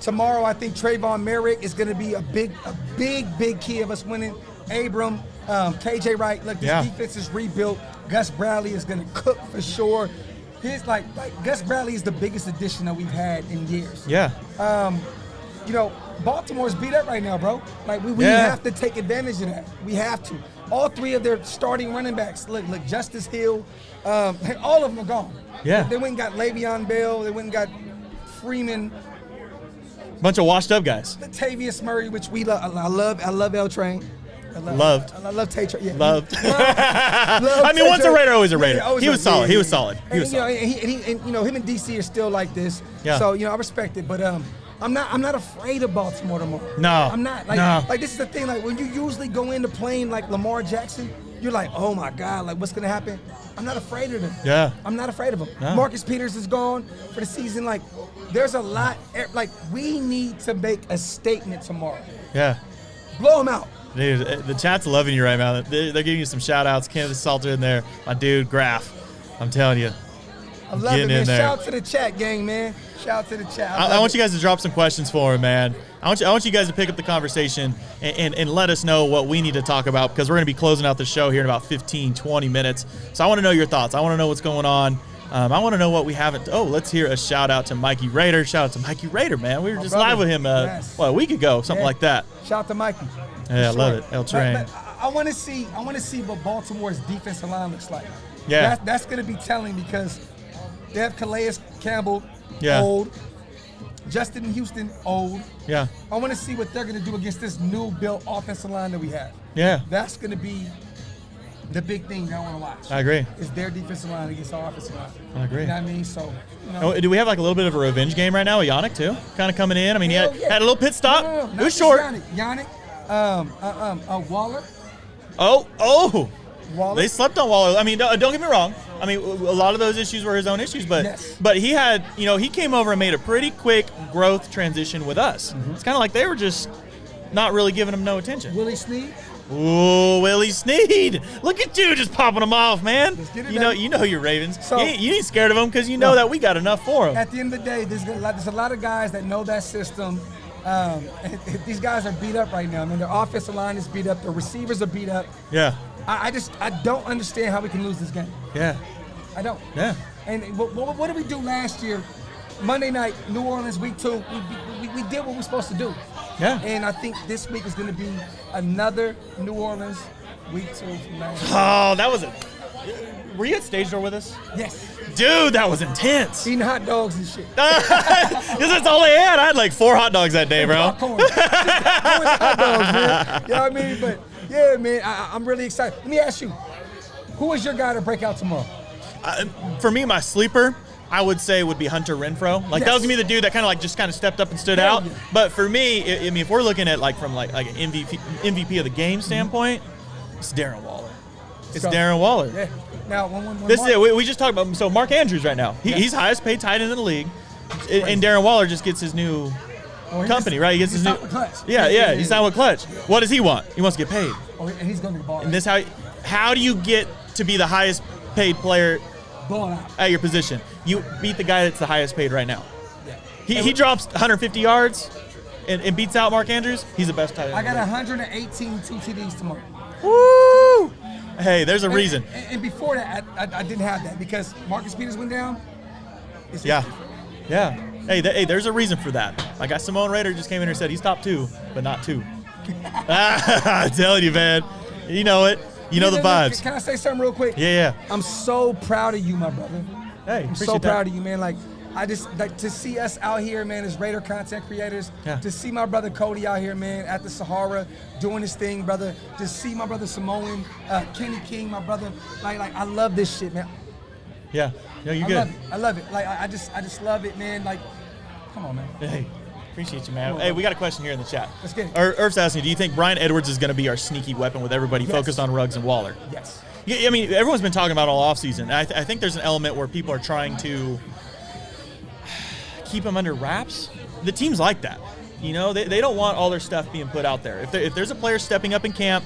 [SPEAKER 4] Tomorrow, I think Trayvon Merrick is going to be a big key of us winning. Abrams, KJ Wright. Look, this defense is rebuilt. Gus Bradley is going to cook for sure. He's like Gus Bradley is the biggest addition that we've had in years.
[SPEAKER 1] Yeah.
[SPEAKER 4] You know, Baltimore's beat up right now, bro. Like we have to take advantage of that. We have to. All 3 of their starting running backs, look, Justice Hill, all of them are gone.
[SPEAKER 1] Yeah.
[SPEAKER 4] They went and got Le'Veon Bell. They went and got Freeman.
[SPEAKER 1] Bunch of washed up guys.
[SPEAKER 4] Latavius Murray, which we love. I love L Train. I love Tay Train. Yeah.
[SPEAKER 1] Loved. I mean, once a Raider, always a Raider. He was solid. He was solid.
[SPEAKER 4] And you know, him and DC are still like this.
[SPEAKER 1] Yeah.
[SPEAKER 4] So I respect it, but I'm not afraid of Baltimore tomorrow.
[SPEAKER 1] No.
[SPEAKER 4] I'm not. Like this is the thing. Like when you usually go into playing like Lamar Jackson, you're like, oh my God, like what's gonna happen? I'm not afraid of them.
[SPEAKER 1] Yeah.
[SPEAKER 4] I'm not afraid of them.
[SPEAKER 1] No.
[SPEAKER 4] Marcus Peters is gone for the season. Like there's a lot. Like we need to make a statement tomorrow.
[SPEAKER 1] Yeah.
[SPEAKER 4] Blow them out.
[SPEAKER 1] Dude, the chat's loving you right now. They're giving you some shout outs. Candace Salter in there. My dude, Graf. I'm telling you.
[SPEAKER 4] I love it, man. Shout out to the chat gang, man. Shout out to the chat.
[SPEAKER 1] I want you guys to drop some questions for him, man. I want you guys to pick up the conversation and let us know what we need to talk about because we're going to be closing out the show here in about 15, 20 minutes. So I want to know your thoughts. I want to know what's going on. I want to know what we haven't. Oh, let's hear a shout out to Mikey Raider. Shout out to Mikey Raider, man. We were just live with him a week ago, something like that.
[SPEAKER 4] Shout out to Mikey.
[SPEAKER 1] Yeah, I love it. El Train.
[SPEAKER 4] I I want to see what Baltimore's defensive line looks like.
[SPEAKER 1] Yeah.
[SPEAKER 4] That's going to be telling because they have Calais Campbell,
[SPEAKER 1] Yeah.
[SPEAKER 4] old. Justin Houston, old.
[SPEAKER 1] Yeah.
[SPEAKER 4] I want to see what they're going to do against this new built offensive line that we have.
[SPEAKER 1] Yeah.
[SPEAKER 4] That's going to be the big thing that I want to watch.
[SPEAKER 1] I agree.
[SPEAKER 4] Is their defensive line against our offensive line.
[SPEAKER 1] I agree.
[SPEAKER 4] You know what I mean? So, you know.
[SPEAKER 1] Oh, do we have like a little bit of a revenge game right now with Yannick too? Kind of coming in. I mean, he
[SPEAKER 4] Hell
[SPEAKER 1] had,
[SPEAKER 4] yeah.
[SPEAKER 1] had a little pit stop.
[SPEAKER 4] No,
[SPEAKER 1] It
[SPEAKER 4] not
[SPEAKER 1] was
[SPEAKER 4] just
[SPEAKER 1] short.
[SPEAKER 4] Yannick, Waller.
[SPEAKER 1] Oh.
[SPEAKER 4] Waller.
[SPEAKER 1] They slept on Waller. I mean, don't get me wrong. I mean, a lot of those issues were his own issues, but
[SPEAKER 4] Yes.
[SPEAKER 1] but he had, he came over and made a pretty quick growth transition with us.
[SPEAKER 4] Mm-hmm.
[SPEAKER 1] It's kind of like they were just not really giving him no attention.
[SPEAKER 4] Willie Snead.
[SPEAKER 1] Ooh, Willie Snead! Look at you, just popping them off, man.
[SPEAKER 4] Let's get it,
[SPEAKER 1] You know
[SPEAKER 4] baby.
[SPEAKER 1] your Ravens.
[SPEAKER 4] So-
[SPEAKER 1] you ain't scared of them because you know that we got enough for them.
[SPEAKER 4] At the end of the day, there's a lot of guys that know that system. And these guys are beat up right now. I mean, their offensive line is beat up. Their receivers are beat up.
[SPEAKER 1] Yeah,
[SPEAKER 4] I don't understand how we can lose this game.
[SPEAKER 1] yeah,
[SPEAKER 4] I don't.
[SPEAKER 1] yeah.
[SPEAKER 4] And what did we do last year? Monday night, New Orleans, week 2. We did what we were supposed to do.
[SPEAKER 1] Yeah.
[SPEAKER 4] And I think this week is going to be another New Orleans, week 2 from last year.
[SPEAKER 1] Oh, that was it. Were you at Stage Door with us?
[SPEAKER 4] Yes.
[SPEAKER 1] Dude, that was intense.
[SPEAKER 4] Eating hot dogs and shit.
[SPEAKER 1] Because that's all I had. I had like 4 hot dogs that day, bro.
[SPEAKER 4] Popcorn. Just hot dogs, man. You know what I mean? But yeah, man, I'm really excited. Let me ask you, who is your guy to break out tomorrow?
[SPEAKER 1] For me, my sleeper, I would say would be Hunter Renfrow. Like that was gonna be the dude that kind of stepped up and stood
[SPEAKER 4] Hell
[SPEAKER 1] out.
[SPEAKER 4] yeah.
[SPEAKER 1] But for me, I mean, if we're looking at like from like an MVP of the game standpoint, it's Darren Waller. It's
[SPEAKER 4] So-
[SPEAKER 1] Darren Waller.
[SPEAKER 4] Yeah. Now, when
[SPEAKER 1] This is
[SPEAKER 4] Mark-
[SPEAKER 1] it. We just talked about Mark Andrews right now. He's highest paid tight end in the league, and Darren Waller just gets his new
[SPEAKER 4] Oh, he
[SPEAKER 1] company,
[SPEAKER 4] just-
[SPEAKER 1] right? He gets
[SPEAKER 4] he
[SPEAKER 1] his new.
[SPEAKER 4] signed with Clutch.
[SPEAKER 1] Yeah. He signed with Clutch. What does he want? He wants to get paid.
[SPEAKER 4] Oh, and he's going to ball out.
[SPEAKER 1] And this how do you get to be the highest paid player
[SPEAKER 4] Ball out.
[SPEAKER 1] at your position? You beat the guy that's the highest paid right now.
[SPEAKER 4] Yeah.
[SPEAKER 1] He drops 150 yards and beats out Mark Andrews. He's the best tight end.
[SPEAKER 4] I got
[SPEAKER 1] in the league.
[SPEAKER 4] 118 2 TDs tomorrow.
[SPEAKER 1] Woo! Hey, there's a reason.
[SPEAKER 4] And before that, I didn't have that because Marcus Peters went down. It's
[SPEAKER 1] Yeah.
[SPEAKER 4] different.
[SPEAKER 1] Yeah. Hey, there's a reason for that. My guy Samoan Raider just came in here and said he's top 2, but not 2. I'm telling you, man. You know it. You know the vibes.
[SPEAKER 4] Can I say something real quick?
[SPEAKER 1] Yeah.
[SPEAKER 4] I'm so proud of you, my brother.
[SPEAKER 1] Hey,
[SPEAKER 4] I'm
[SPEAKER 1] appreciate
[SPEAKER 4] so
[SPEAKER 1] that.
[SPEAKER 4] proud of you, man. Like, I just like to see us out here, man, as Raider content creators.
[SPEAKER 1] Yeah.
[SPEAKER 4] To see my brother Cody out here, man, at the Sahara doing his thing, brother. To see my brother Samoan, Kenny King, my brother. Like I love this shit, man.
[SPEAKER 1] Yeah. Yeah, you're
[SPEAKER 4] I
[SPEAKER 1] good.
[SPEAKER 4] love it. I love it. Like I just love it, man. Like, come on, man.
[SPEAKER 1] Hey, appreciate you, man.
[SPEAKER 4] Come on,
[SPEAKER 1] Hey,
[SPEAKER 4] bro.
[SPEAKER 1] we got a question here in the chat.
[SPEAKER 4] Let's get it.
[SPEAKER 1] Irf's asking, do you think Brian Edwards is going to be our sneaky weapon with everybody
[SPEAKER 4] Yes.
[SPEAKER 1] focused on Ruggs and Waller?
[SPEAKER 4] Yes.
[SPEAKER 1] Yeah, I mean, everyone's been talking about all offseason. And I think there's an element where people are trying to keep them under wraps. The teams like that. You know, they don't want all their stuff being put out there. If there's a player stepping up in camp,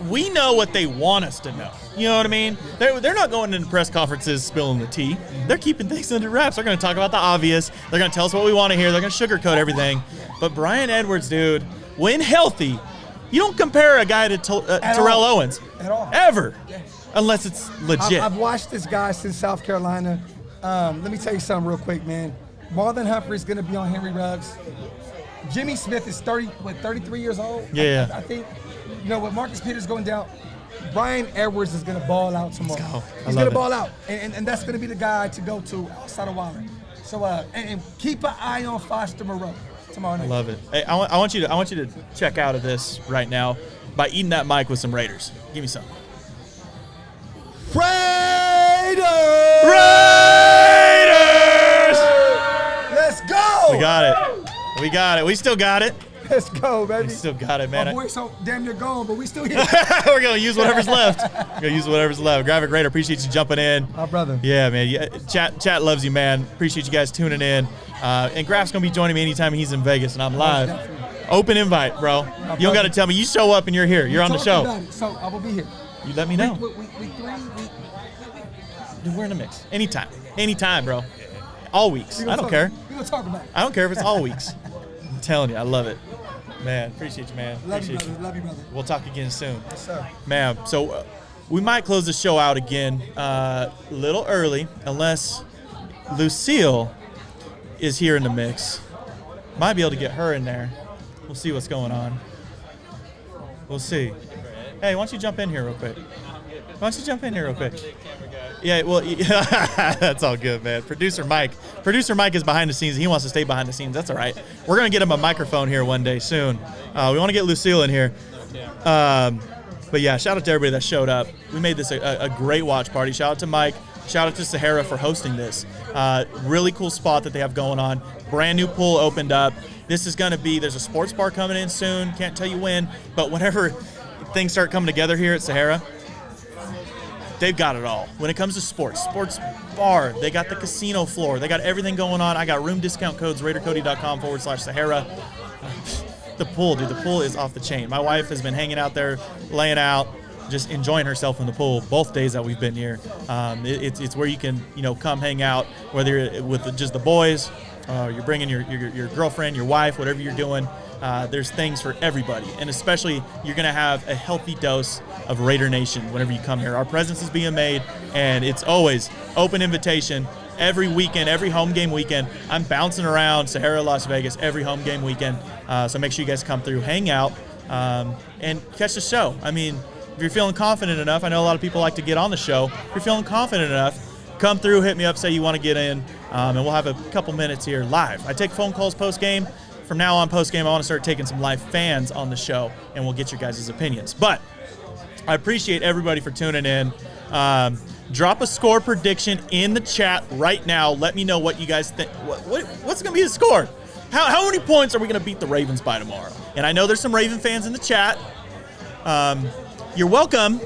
[SPEAKER 1] we know what they want us to know. You know what I mean? They're not going into press conferences spilling the tea. They're keeping things under wraps. They're going to talk about the obvious. They're going to tell us what we want to hear. They're going to sugarcoat everything. But Brian Edwards, dude, when healthy, you don't compare a guy to Terrell
[SPEAKER 4] all.
[SPEAKER 1] Owens.
[SPEAKER 4] At all.
[SPEAKER 1] Ever. Unless it's legit.
[SPEAKER 4] I've watched this guy since South Carolina. Let me tell you something real quick, man. Marlon Humphrey's going to be on Henry Ruggs. Jimmy Smith is 33 years old.
[SPEAKER 1] Yeah.
[SPEAKER 4] I think, with Marcus Peters going down, Brian Edwards is going to ball out tomorrow.
[SPEAKER 1] go. I
[SPEAKER 4] He's
[SPEAKER 1] love
[SPEAKER 4] going
[SPEAKER 1] it.
[SPEAKER 4] to ball out. And that's going to be the guy to go to outside of Waller. So, and keep an eye on Foster Moreau tomorrow night.
[SPEAKER 1] I love it. Hey, I want you to check out of this right now by eating that mic with some Raiders. Give me some.
[SPEAKER 4] Raiders! Let's go!
[SPEAKER 1] We got it. We still got it.
[SPEAKER 4] Let's go, baby.
[SPEAKER 1] We still got it,
[SPEAKER 4] My
[SPEAKER 1] man.
[SPEAKER 4] voice so damn near gone, but we still here.
[SPEAKER 1] We're gonna use whatever's left. Graphic Raider, appreciate you jumping in.
[SPEAKER 4] My brother.
[SPEAKER 1] Yeah, man. Yeah, chat loves you, man. Appreciate you guys tuning in. And Graf's gonna be joining me anytime he's in Vegas and I'm live. Open invite, bro. You don't got to tell me. You show up and you're here. You're on the show.
[SPEAKER 4] About it, so I will be here.
[SPEAKER 1] You let me know.
[SPEAKER 4] Week 3,
[SPEAKER 1] Dude, we're in a mix. Anytime, bro. All weeks. I don't care.
[SPEAKER 4] We're gonna talk about it.
[SPEAKER 1] I don't care if it's all weeks. I'm telling you, I love it. Man, appreciate you, man.
[SPEAKER 4] Love you,
[SPEAKER 1] Appreciate
[SPEAKER 4] brother. Love you, brother.
[SPEAKER 1] We'll talk again soon.
[SPEAKER 4] Yes, sir.
[SPEAKER 1] Man, so we might close the show out again a little early unless Lucille is here in the mix. Might be able to get her in there. We'll see what's going on. We'll see. Hey, why don't you jump in here real quick? Yeah, well, that's all good, man. Producer Mike is behind the scenes. He wants to stay behind the scenes. That's all right. We're going to get him a microphone here one day soon. We want to get Lucille in here. But yeah, shout out to everybody that showed up. We made this a great watch party. Shout out to Mike. Shout out to Sahara for hosting this. Really cool spot that they have going on. Brand new pool opened up. This is going to be, there's a sports bar coming in soon. Can't tell you when, but whenever things start coming together here at Sahara, they've got it all. When it comes to sports bar, they got the casino floor. They got everything going on. I got room discount codes, RaiderCody.com/Sahara. The pool, dude, the pool is off the chain. My wife has been hanging out there, laying out, just enjoying herself in the pool both days that we've been here. It's where you can, come hang out, whether you're with just the boys, you're bringing your girlfriend, your wife, whatever you're doing. There's things for everybody, and especially you're going to have a healthy dose of Raider Nation whenever you come here. Our presence is being made, and it's always open invitation. Every weekend, every home game weekend, I'm bouncing around SAHARA Las Vegas every home game weekend. So make sure you guys come through, hang out, and catch the show. I mean, if you're feeling confident enough, I know a lot of people like to get on the show. If you're feeling confident enough, come through, hit me up, say you want to get in, and we'll have a couple minutes here live. I take phone calls post-game. From now on, post-game, I want to start taking some live fans on the show, and we'll get your guys' opinions. But I appreciate everybody for tuning in. Drop a score prediction in the chat right now. Let me know what you guys think. What's going to be the score? How many points are we going to beat the Ravens by tomorrow? And I know there's some Raven fans in the chat. You're welcome.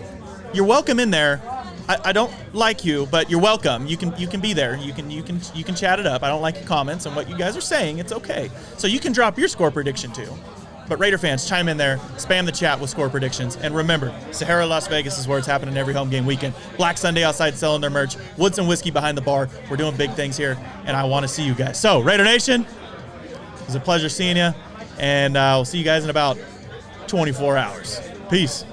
[SPEAKER 1] You're welcome in there. I don't like you, but you're welcome. You can be there. You can chat it up. I don't like your comments and what you guys are saying. It's okay. So you can drop your score prediction too. But Raider fans, chime in there, spam the chat with score predictions. And remember, SAHARA Las Vegas is where it's happening every home game weekend. Black Sunday outside selling their merch. Woods and whiskey behind the bar. We're doing big things here, and I want to see you guys. So, Raider Nation, it was a pleasure seeing you, and we'll see you guys in about 24 hours. Peace.